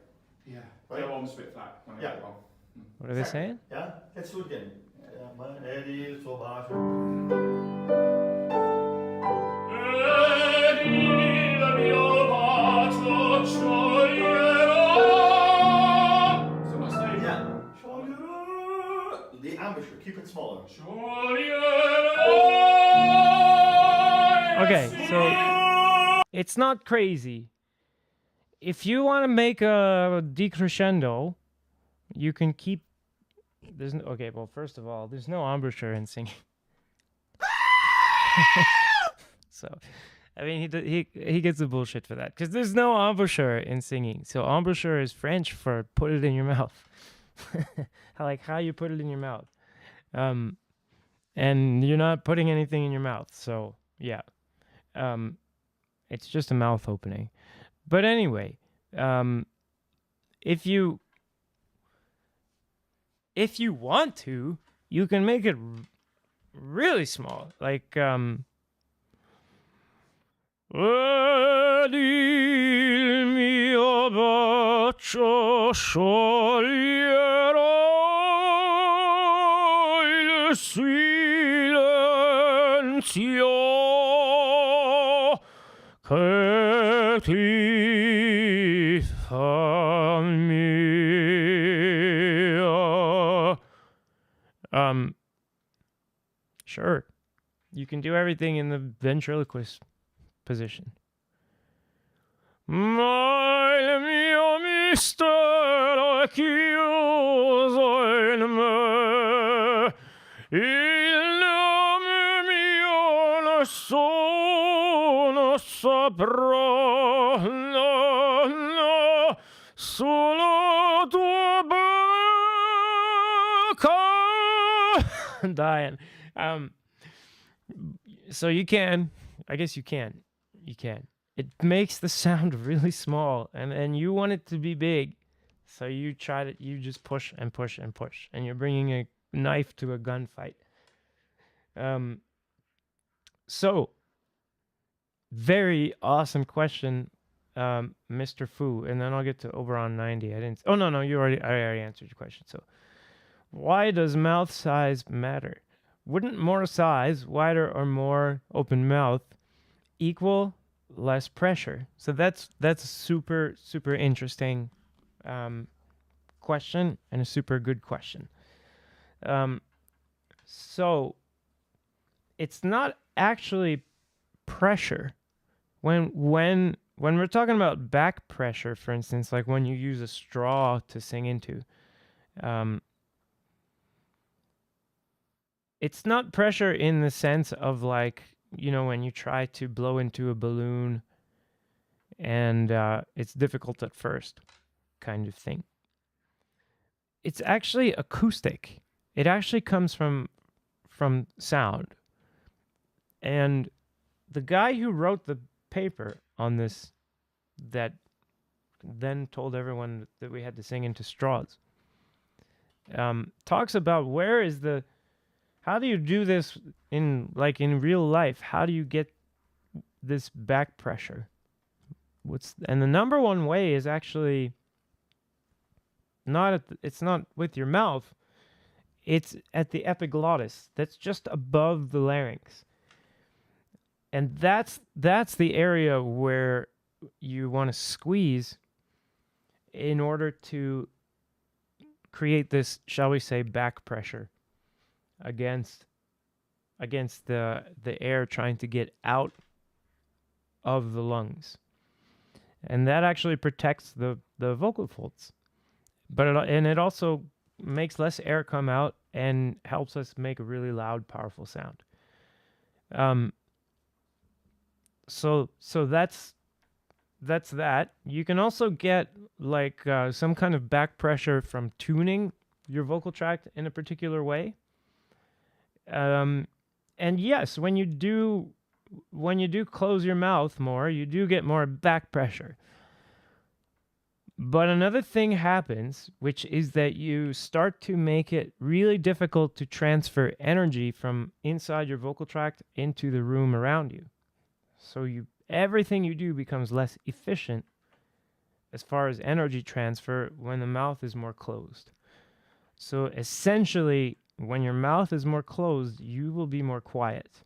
Yeah. Right? They're almost a bit flat when I get it wrong. What are they saying? Yeah, let's do it again. Okay, so it's not crazy. If you want to make a decrescendo, you can keep. There's no, okay. Well, first of all, there's no embouchure in singing. So, I mean, he gets the bullshit for that because there's no embouchure in singing. So embouchure is French for put it in your mouth, like how you put it in your mouth. And you're not putting anything in your mouth. So yeah, it's just a mouth opening. But anyway, if you want to, you can make it really small, like Ed il mio bacio scioglierò il silenzio che ti fa mia. Sure, you can do everything in the ventriloquist position. Ma il mio mistero è chiuso in me, il nome mio nessuno saprà, no, no, solo tua bocca. I'm dying. So you can, I guess you can. You can. It makes the sound really small, and you want it to be big. So you just push and push and push, and you're bringing a knife to a gunfight. So, very awesome question, Mr. Fu, and then I'll get to Oberon 90. I already answered your question. So, why does mouth size matter? Wouldn't more size, wider or more open mouth, equal less pressure? So that's a super interesting question, and a super good question. So it's not actually pressure. When we're talking about back pressure, for instance, like when you use a straw to sing into, it's not pressure in the sense of like, when you try to blow into a balloon and it's difficult at first kind of thing. It's actually acoustic. It actually comes from sound. And the guy who wrote the paper on this, that then told everyone that we had to sing into straws, talks about how do you do this in real life? How do you get this back pressure? And the number one way is actually it's not with your mouth. It's at the epiglottis. That's just above the larynx. And that's the area where you want to squeeze in order to create this, shall we say, back pressure against the air trying to get out of the lungs. And that actually protects the vocal folds. But it also makes less air come out and helps us make a really loud, powerful sound. So that's that. You can also get some kind of back pressure from tuning your vocal tract in a particular way. And yes, when you do close your mouth more, you do get more back pressure. But another thing happens, which is that you start to make it really difficult to transfer energy from inside your vocal tract into the room around you. So everything you do becomes less efficient as far as energy transfer when the mouth is more closed. So essentially, when your mouth is more closed, you will be more quiet.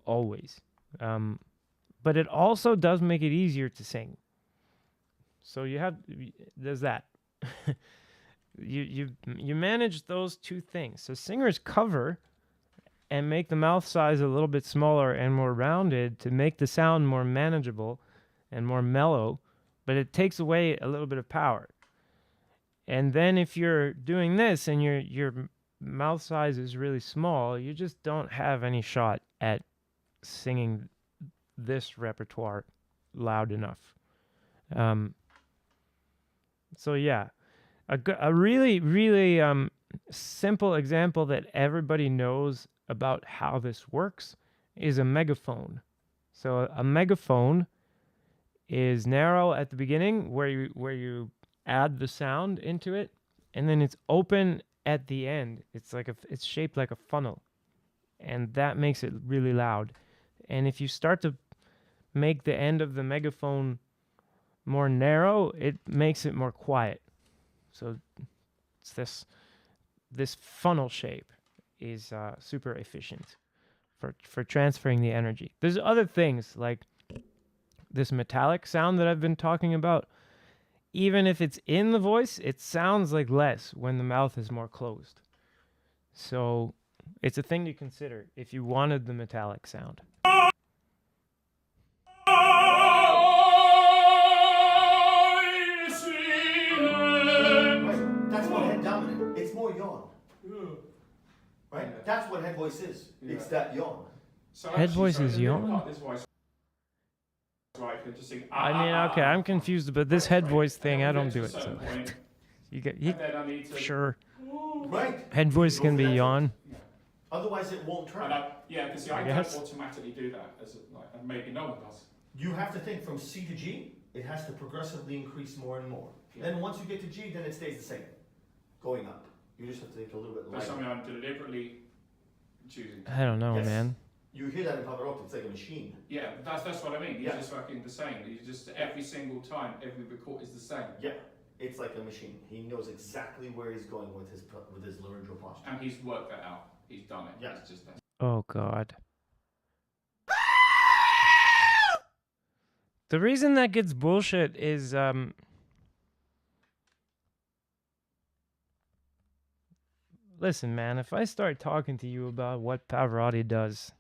Always. But it also does make it easier to sing. So there's that. You manage those two things. So singers cover and make the mouth size a little bit smaller and more rounded to make the sound more manageable and more mellow, but it takes away a little bit of power. And then if you're doing this and your mouth size is really small, you just don't have any shot at singing this repertoire loud enough. So yeah, a really really simple example that everybody knows about how this works is a megaphone. So a megaphone is narrow at the beginning where you add the sound into it, and then it's open at the end. It's shaped like a funnel, and that makes it really loud. And if you start to make the end of the megaphone more narrow, it makes it more quiet. So it's this funnel shape is super efficient for transferring the energy. There's other things like this metallic sound that I've been talking about. Even if it's in the voice, it sounds like less when the mouth is more closed. So it's a thing to consider if you wanted the metallic sound. Right. That's what head dominant. It's more yawn. Right? Yeah. That's what head voice is. Yeah. It's that yawn. So Head voice is the middle yawn? part of this voice, right, you can just sing, I mean, okay, I'm confused, but this head voice thing, I don't do it. So Point, you get and then I need to. sure. Right. Head voice can be yawn. Yeah. Otherwise it won't turn. Yeah, because I Yes. don't automatically do that, and maybe no one does. You have to think from C to G, it has to progressively increase more and more. Yeah. Then once you get to G, then it stays the same, going up. You just have to think a little bit That's lighter. something I'm deliberately choosing. I don't know, Yes. man. You hear that in Pavarotti, it's like a machine. Yeah, that's what I mean. He's Yeah. just fucking the same. He's just every single time, every record is the same. Yeah, it's like a machine. He knows exactly where he's going with his laryngeal posture. And he's worked that out. He's done it. Yeah. It's just that. Oh God. The reason that gets bullshit is listen, man, if I start talking to you about what Pavarotti does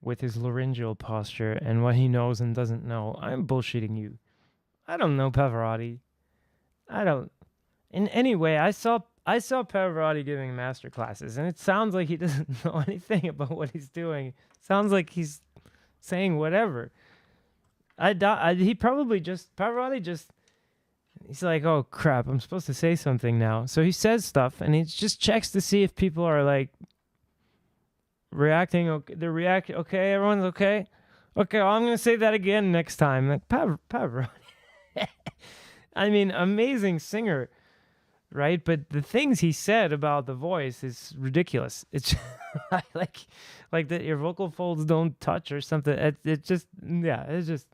with his laryngeal posture and what he knows and doesn't know, I'm bullshitting you. I don't know Pavarotti. I don't. In any way, I saw Pavarotti giving master classes, and it sounds like he doesn't know anything about what he's doing. Sounds like he's saying whatever. Pavarotti just, he's like, oh crap, I'm supposed to say something now. So he says stuff, and he just checks to see if people are like reacting. Okay, they're reacting. Okay, everyone's okay. Okay, well, I'm gonna say that again next time. Like Pavarotti. I mean, amazing singer, right? But the things he said about the voice is ridiculous. It's like that your vocal folds don't touch or something. It just, yeah, it's just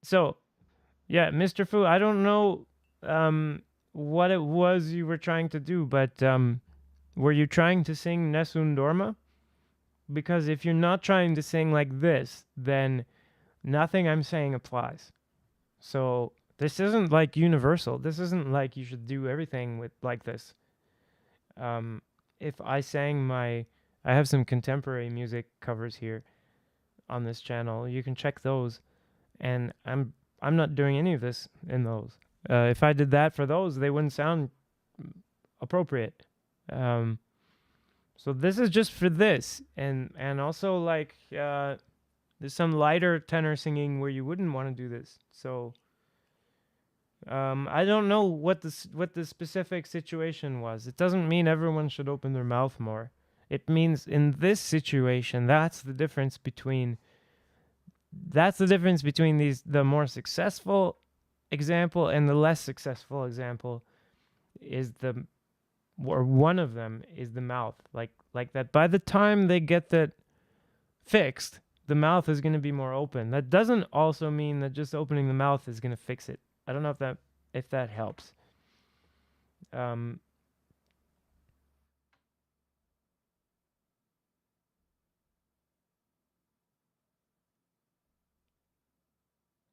so yeah, Mr. Fu, I don't know what it was you were trying to do, but were you trying to sing Nessun Dorma? Because if you're not trying to sing like this, then nothing I'm saying applies. So this isn't like universal. This isn't like you should do everything with like this. If I sang I have some contemporary music covers here on this channel. You can check those, and I'm not doing any of this in those. If I did that for those, they wouldn't sound appropriate. So this is just for this, and also like there's some lighter tenor singing where you wouldn't want to do this. So I don't know what the specific situation was. It doesn't mean everyone should open their mouth more. It means in this situation, that's the difference between the more successful example and the less successful example is one of them is the mouth. Like that by the time they get that fixed, the mouth is going to be more open. That doesn't also mean that just opening the mouth is going to fix it. I don't know if that helps.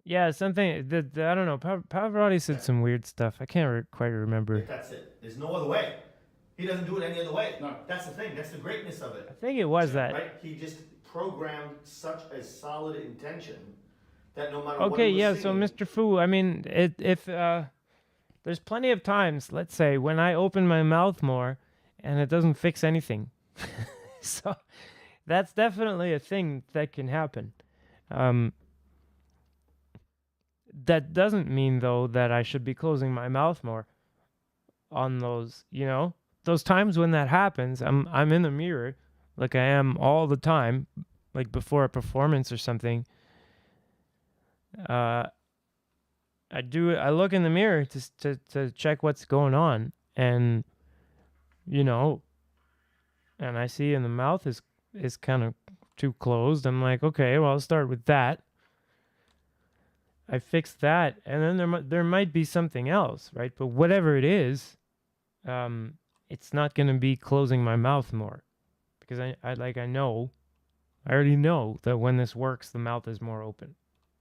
Yeah, something that I don't know. Pavarotti said some weird stuff. I can't quite remember. That's it. There's no other way. He doesn't do it any other way. No. That's the thing. That's the greatness of I it. think it was that. Right? He just programmed such a solid intention that no matter what Okay, he was yeah. singing, So Mr. Fu, I mean, if there's plenty of times, let's say, when I open my mouth more, and it doesn't fix anything. So that's definitely a thing that can happen. That doesn't mean though that I should be closing my mouth more on those, those times when that happens. I'm in the mirror like I am all the time, like before a performance or something. I look in the mirror to check what's going on, and and I see in the mouth is kind of too closed. I'm like, okay, well, I'll start with that. I fix that, and then there might be something else, right? But whatever it is, it's not going to be closing my mouth more, because I already know that when this works, the mouth is more open.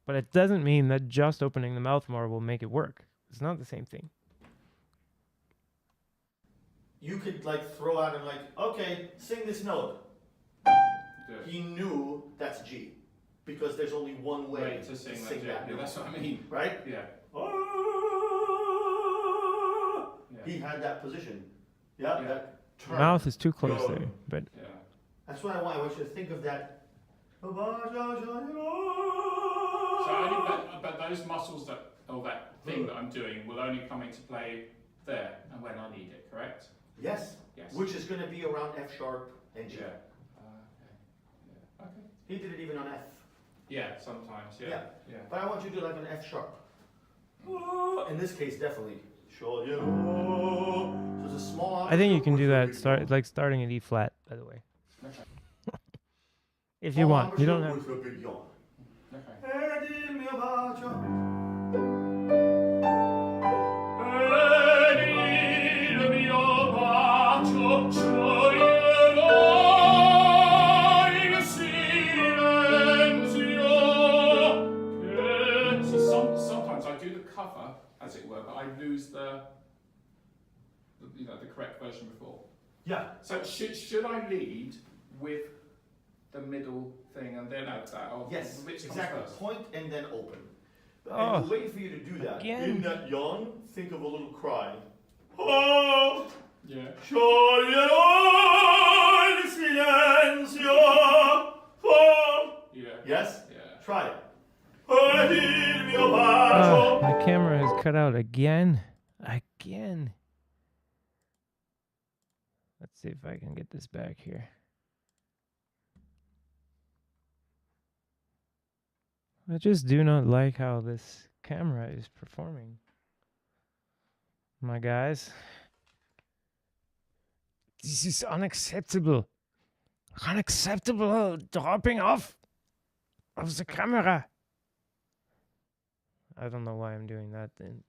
But it doesn't mean that just opening the mouth more will make it work. It's not the same thing. you could like throw out and like, okay, sing this note. He knew that's G, because there's only one way to sing that yeah, note. that's what I mean. Right? Yeah. He had that position. Yeah, that turn. Mouth is too close there, but Yeah. That's what I want. I want you to think of that. So but those muscles that thing that I'm doing will only come into play there and when I need it, correct? Yes. Yes. Which is going to be around F sharp and G. Yeah. Okay. He did it even on F. Yeah, sometimes. Yeah. But I want you to do like an F sharp. In this case, definitely. So it's a small. I think you can do that. Starting at E flat, by the way. Okay. If you want, you don't have. With a big yawn. Okay. Sometimes I do the cover, as it were, but I lose the correct version before. Yeah. So should I lead with the middle thing and then add that? Or Yes, which comes exactly. first? Point and then open. Oh, And the way for you to do that, again. in that yawn, think of a little cry. Oh, Yeah. Yeah. Yes? Yeah. Try it. My camera has cut out again. Again. Let's see if I can get this back here. I just do not like how this camera is performing. My guys. This is unacceptable. Unacceptable dropping off of the camera. I don't know why I'm doing that in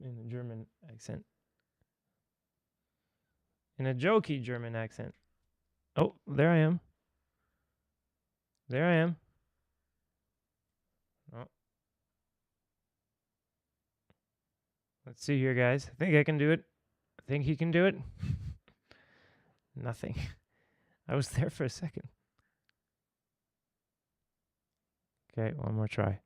a German accent. In a jokey German accent. Oh, there I am. There I am. Oh. Let's see here, guys. I think I can do it. I think he can do it. Nothing. I was there for a second. Okay, one more try.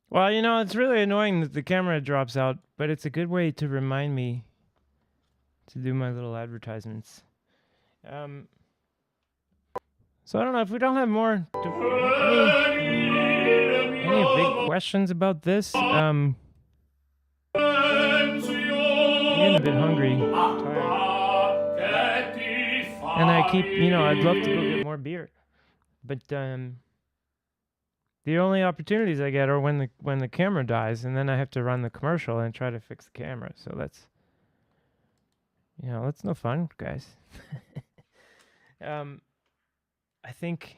Well, it's really annoying that the camera drops out, but it's a good way to remind me to do my little advertisements. So I don't know if we don't have more. Any big questions about this? I'm getting a bit hungry, tired, and I keep, I'd love to go get more beer, But the only opportunities I get are when the camera dies, and then I have to run the commercial and try to fix the camera. So that's that's no fun, guys. I think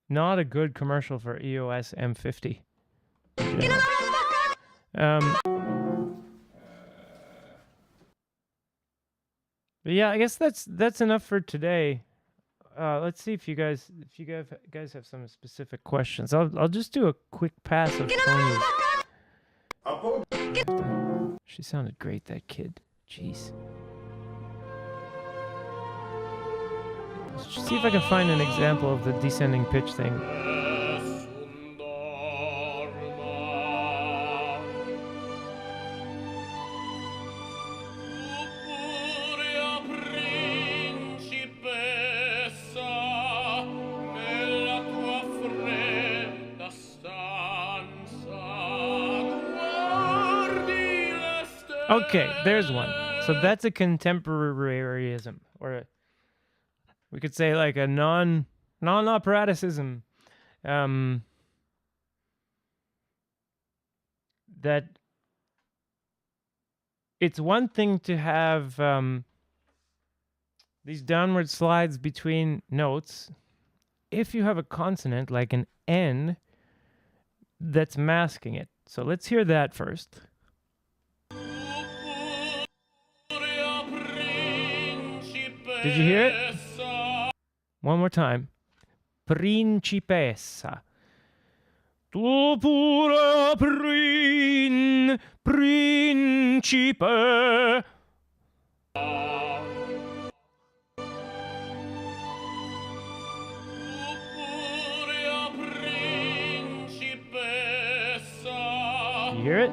not a good commercial for EOS M50. But yeah, I guess that's enough for today. Let's see if you guys have some specific questions. I'll just do a quick pass of Toni's. She sounded great, that kid. Jeez. Let's see if I can find an example of the descending pitch thing. Nessun dorma. Purpurea principessa, nella tua fredda stanza, guardi le stelle. Okay, there's one. So that's a contemporaryism, or we could say like a non-operaticism. That it's one thing to have these downward slides between notes if you have a consonant like an N that's masking it. So let's hear that first. Did you hear it? One more time. Principessa. Tu pura principe. You hear it?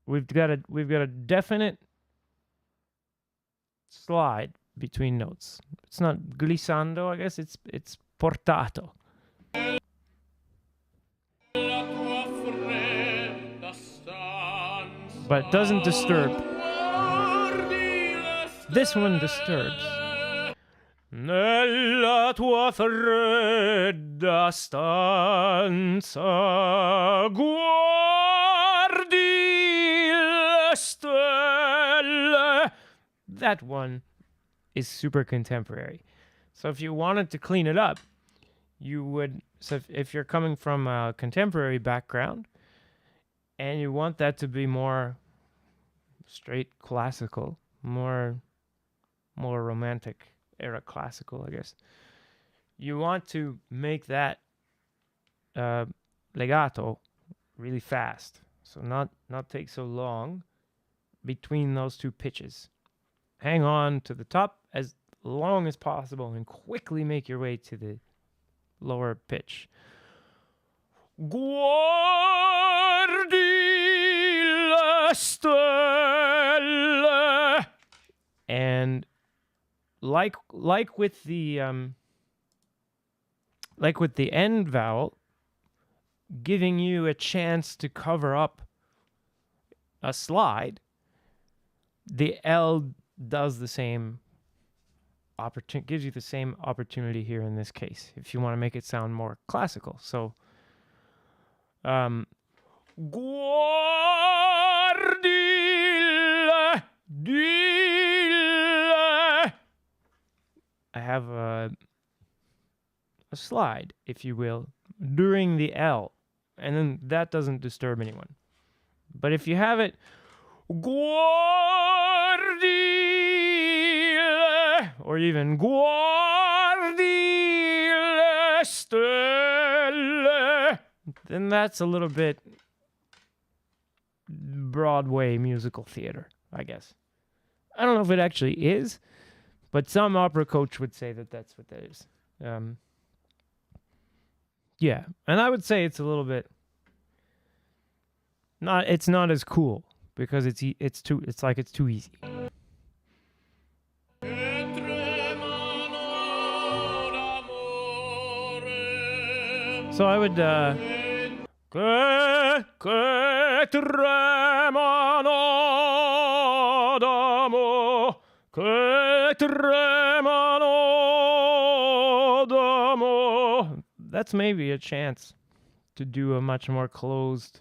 We've got a definite slide between notes. It's not glissando, I guess it's portato. But it doesn't disturb. This one disturbs. Nella tua fredda stanza guardi le stelle. That one is super contemporary. So if you wanted to clean it up, you would, so if you're coming from a contemporary background and you want that to be more straight classical, more romantic era classical, I guess, you want to make that legato really fast. So not take so long between those two pitches. Hang on to the top as long as possible and quickly make your way to the lower pitch. Guardi le stelle. And like with the end vowel, giving you a chance to cover up a slide, the L does the same gives you the same opportunity here in this case, if you want to make it sound more classical. So guardi dille. I have a slide, if you will, during the L, and then that doesn't disturb anyone. But if you have it guardi, or even guardi le stelle, then that's a little bit Broadway musical theater, I guess. I don't know if it actually is, but some opera coach would say that that's what that is. Yeah, and I would say it's a little bit it's not as cool because it's too easy. So I would che tremano d'amo, che tremano that's maybe a chance to do a much more closed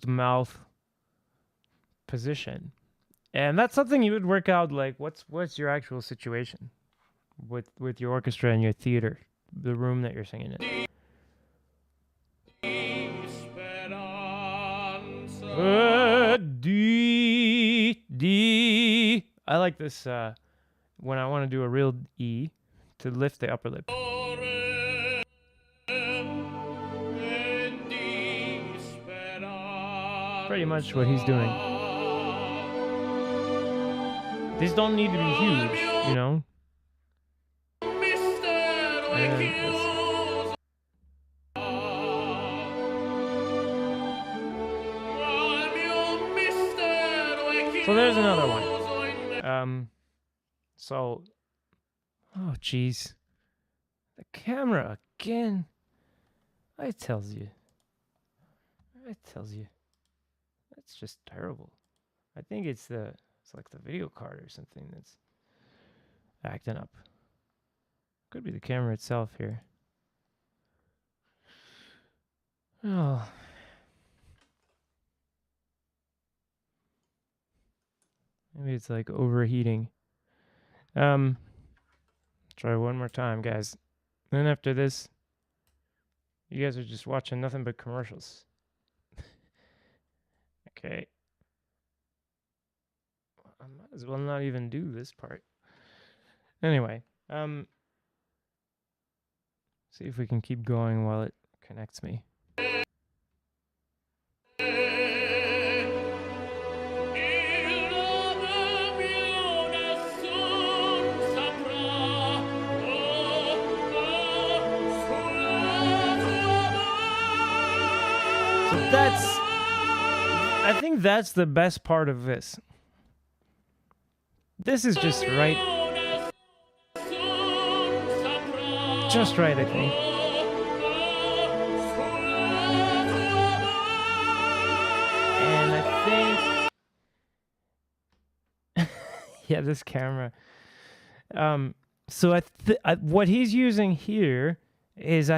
mouth position. And that's something you would work out, like what's your actual situation with your orchestra and your theater, the room that you're singing in. D. I like this when I want to do a real E to lift the upper lip. Pretty much what he's doing. These don't need to be huge, you know? So there's another one. So, oh jeez, the camera again. I tells you, that's just terrible. I think it's like the video card or something that's acting up. Could be the camera itself here. Oh. Maybe it's like overheating. Try one more time, guys. Then after this, you guys are just watching nothing but commercials. Okay. I might as well not even do this part. Anyway, see if we can keep going while it connects me. I think that's the best part of this. This is just right. Just right, I think. And I think... yeah, this camera. So what he's using here is...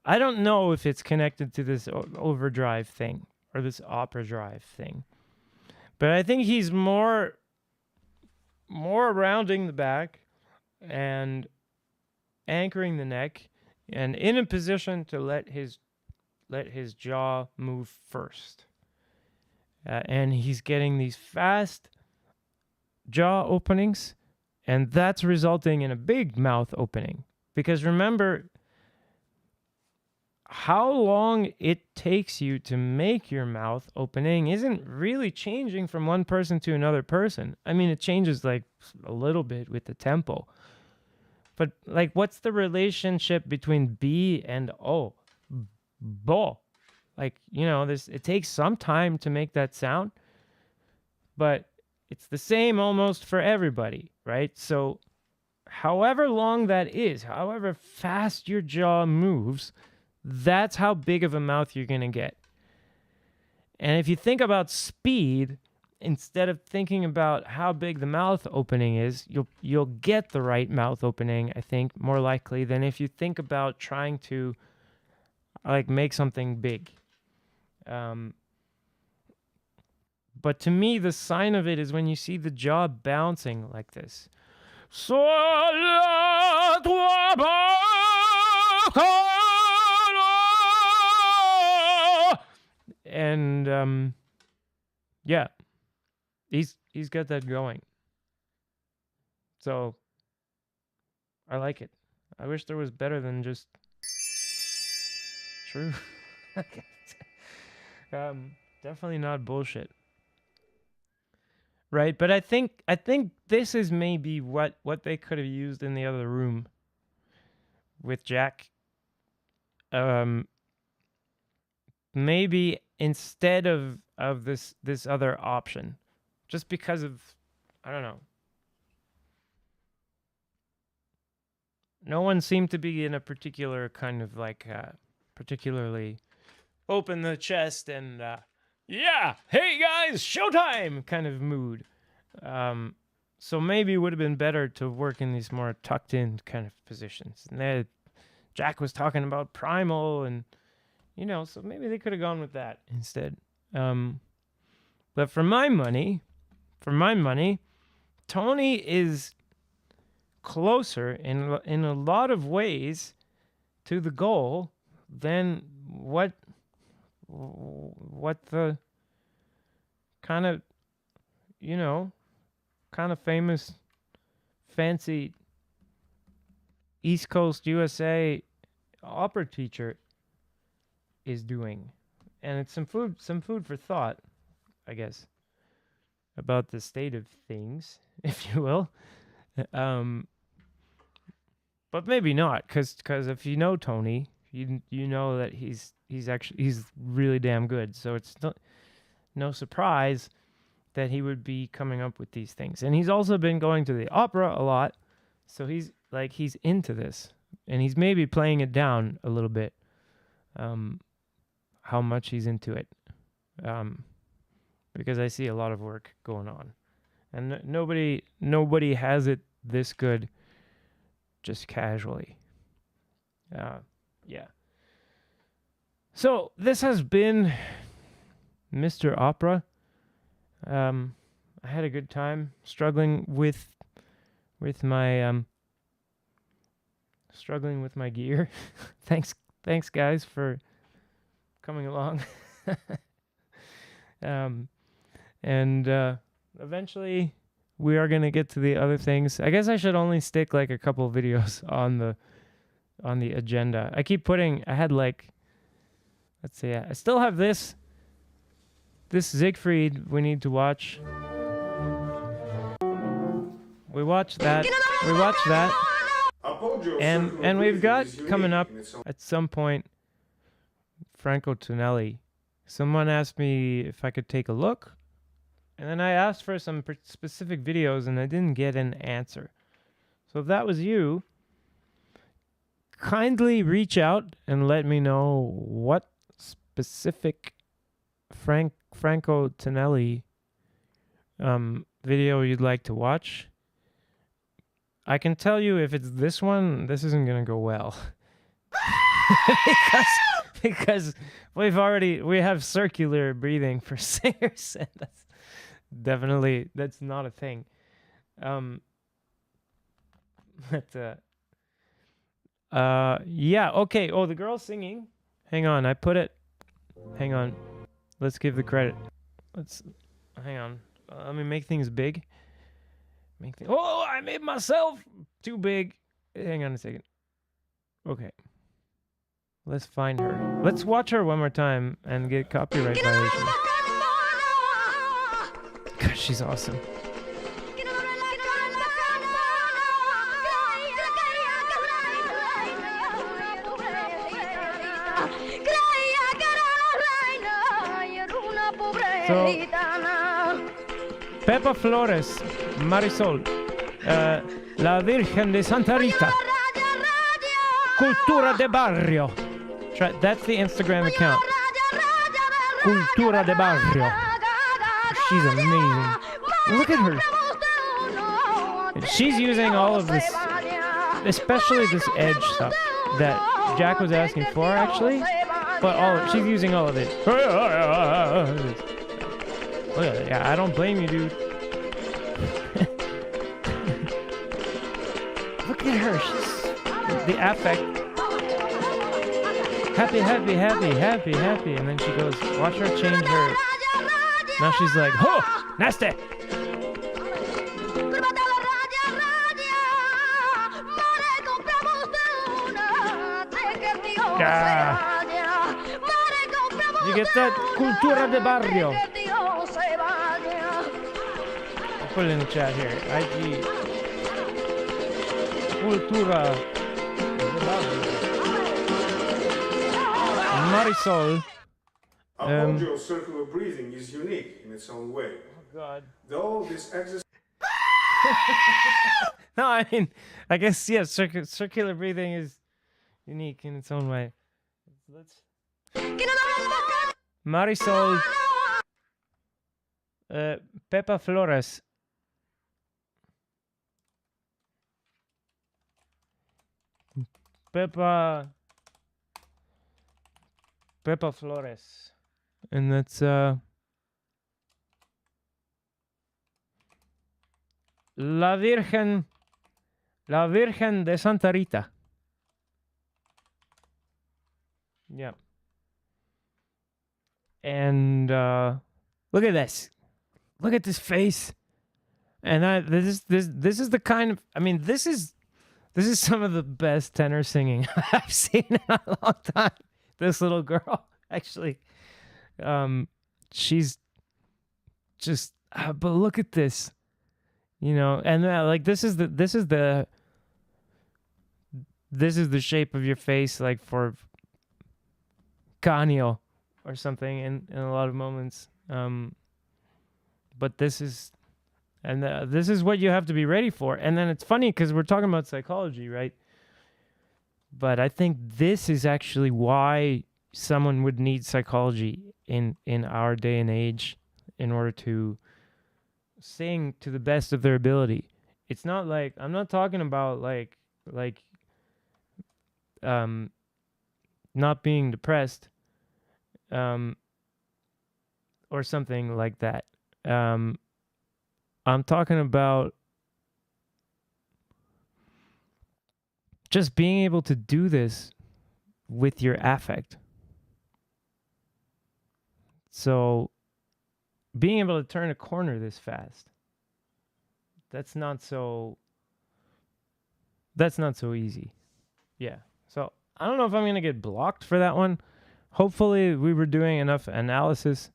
I don't know if it's connected to this overdrive thing or this opera drive thing, but I think he's more rounding the back and anchoring the neck and in a position to let his jaw move first. And he's getting these fast jaw openings, and that's resulting in a big mouth opening. Because remember, how long it takes you to make your mouth opening isn't really changing from one person to another person. I mean, it changes like a little bit with the tempo. But like, what's the relationship between B and O? Bo. Like, you know, it takes some time to make that sound, but it's the same almost for everybody, right? So however long that is, however fast your jaw moves, that's how big of a mouth you're going to get. And if you think about speed, instead of thinking about how big the mouth opening is, you'll get the right mouth opening, I think, more likely than if you think about trying to like make something big. But to me, the sign of it is when you see the jaw bouncing like this. And yeah, he's got that going. So I like it. I wish there was better than just true. Definitely not bullshit. Right, but I think this is maybe what they could have used in the other room with Jack. Maybe instead of this other option, just because of, I don't know. No one seemed to be in a particular kind of like particularly open the chest and yeah, hey guys, showtime kind of mood. So maybe it would have been better to work in these more tucked in kind of positions. And Jack was talking about Primal, and so maybe they could have gone with that instead. But for my money, Toni is closer in a lot of ways to the goal than what the kind of famous, fancy East Coast USA opera teacher is doing. And it's some food for thought, I guess, about the state of things, if you will. But maybe not, because if you know Toni, you know that he's really damn good. So it's no surprise that he would be coming up with these things. And he's also been going to the opera a lot, so he's into this, and he's maybe playing it down a little bit. How much he's into it, because I see a lot of work going on, and nobody has it this good just casually. Yeah. So this has been Mr. Opera. I had a good time struggling with my gear. Thanks guys for coming along. And eventually we are going to get to the other things. I guess I should only stick like a couple videos on the agenda. I had like, let's see, I still have this Siegfried we need to watch. We watched that. And we've got coming up at some point Franco Tonelli. Someone asked me if I could take a look, and then I asked for some specific videos, and I didn't get an answer. So if that was you, kindly reach out and let me know what specific Franco Tonelli video you'd like to watch. I can tell you if it's this one, this isn't going to go well. because we have circular breathing for singers, and that's not a thing. Yeah, okay. Oh, the girl's singing. Hang on, let's give the credit. Hang on. Let me make things big. Oh, I made myself too big. Hang on a second. Okay. Let's find her. Let's watch her one more time and get copyright violation. Gosh, she's awesome. So, Pepa Flores, Marisol, La Virgen de Santa Rita, Cultura de Barrio. That's the Instagram account. Cultura de Barrio. She's amazing. Look at her. She's using all of this, especially this edge stuff that Jack was asking for, actually. But she's using all of it. Yeah, I don't blame you, dude. Look at her. She's the affect. Happy. And then she goes, watch her change her. Now she's like, oh, nasty. Yeah. You get that? Cultura de Barrio. I'll put it in the chat here. IG. Cultura de Barrio. Marisol. Arpeggial circular breathing is unique in its own way. Oh God. Though this exercise. No, I mean, I guess, yeah, circular breathing is unique in its own way. Let's. Marisol. Pepa Flores. Pepa Flores, and that's La Virgen de Santa Rita. Yeah. And look at this. Look at this face. And this is the kind of, I mean, this is some of the best tenor singing I've seen in a long time. This little girl, actually, she's just, but look at this, and like this is the shape of your face, like for Canio or something in a lot of moments. But this is what you have to be ready for. And then it's funny because we're talking about psychology, right? But I think this is actually why someone would need psychology in our day and age in order to sing to the best of their ability. It's not like, I'm not talking about like not being depressed or something like that. I'm talking about just being able to do this with your affect. So being able to turn a corner this fast, that's not so easy. Yeah. So I don't know if I'm going to get blocked for that one. Hopefully we were doing enough analysis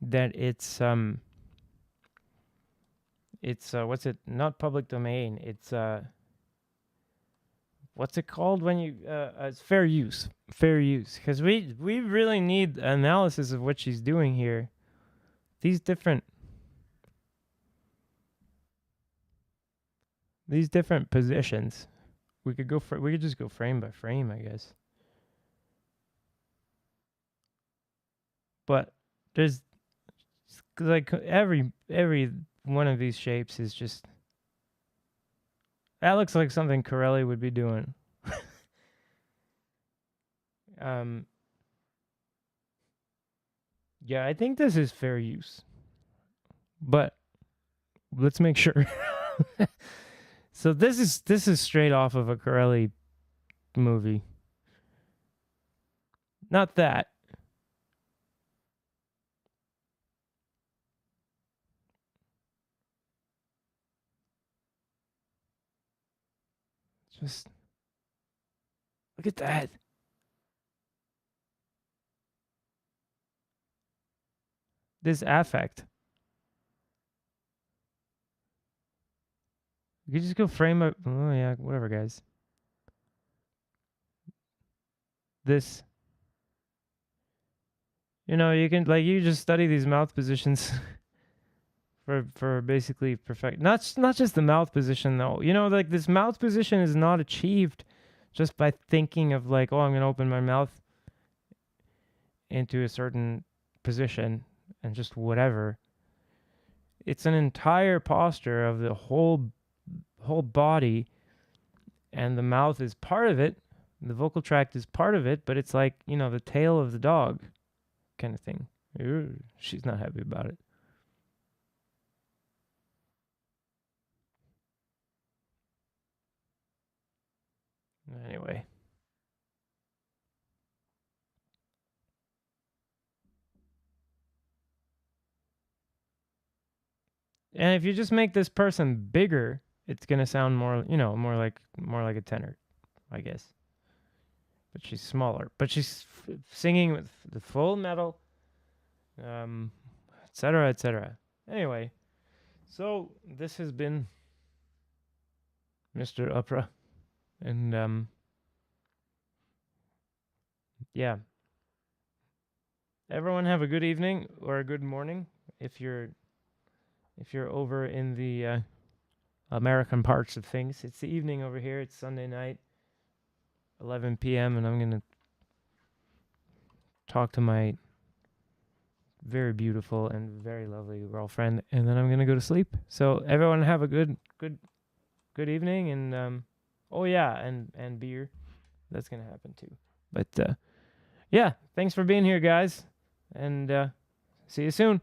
that it's what's it, not public domain, it's what's it called when you it's fair use, because we really need analysis of what she's doing here. These different positions, we could just go frame by frame, I guess. But there's like every one of these shapes is just, that looks like something Corelli would be doing. Yeah, I think this is fair use, but let's make sure. So this is straight off of a Corelli movie. Not that. Just look at that. This affect. You could just go frame up. Oh yeah, whatever, guys. This. You can, like, you just study these mouth positions for basically perfect. Not just the mouth position though. Like this mouth position is not achieved just by thinking of like, oh, I'm going to open my mouth into a certain position and just whatever. It's an entire posture of the whole body, and the mouth is part of it. The vocal tract is part of it, but it's like, the tail of the dog kind of thing. Ooh, she's not happy about it. Anyway. And if you just make this person bigger, it's gonna sound more like a tenor, I guess. But she's smaller. But she's singing with the full metal, etc., etc. Anyway, so this has been Mr. Opera, and yeah. Everyone have a good evening or a good morning if you're over in the American parts of things. It's the evening over here. It's Sunday night, 11 p.m., and I'm going to talk to my very beautiful and very lovely girlfriend, and then I'm going to go to sleep. So everyone have a good evening, and oh yeah, and beer. that's going to happen too. But yeah, thanks for being here, guys. And see you soon.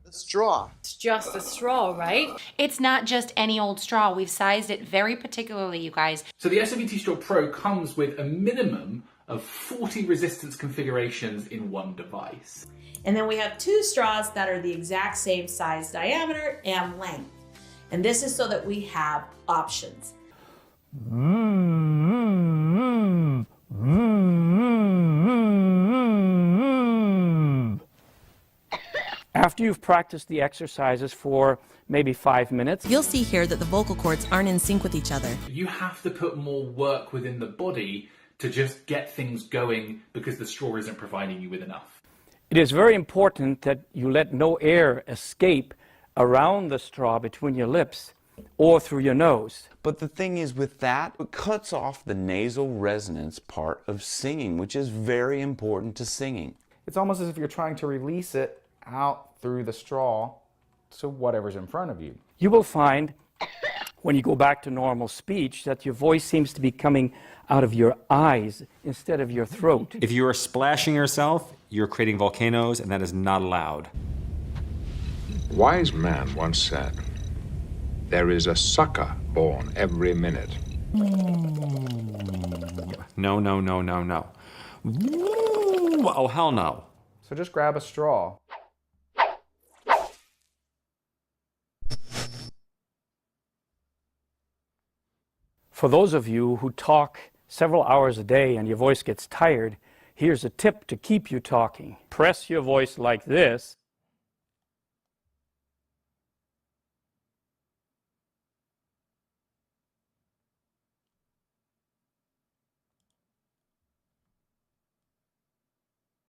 The straw. It's just a straw, right? It's not just any old straw. We've sized it very particularly, you guys. So the SWT Straw Pro comes with a minimum of 40 resistance configurations in one device. And then we have 2 straws that are the exact same size, diameter, and length. And this is so that we have options. After you've practiced the exercises for maybe 5 minutes, you'll see here that the vocal cords aren't in sync with each other. You have to put more work within the body to just get things going because the straw isn't providing you with enough. it is very important that you let no air escape around the straw between your lips or through your nose. But the thing is with that, it cuts off the nasal resonance part of singing, which is very important to singing. It's almost as if you're trying to release it out through the straw to whatever's in front of you. You will find, when you go back to normal speech, that your voice seems to be coming out of your eyes instead of your throat. If you are splashing yourself, you're creating volcanoes, and that is not allowed. A wise man once said, "There is a sucker born every minute." No, no, no, no, no. Oh, hell no. So just grab a straw. For those of you who talk several hours a day and your voice gets tired, here's a tip to keep you talking. Press your voice like this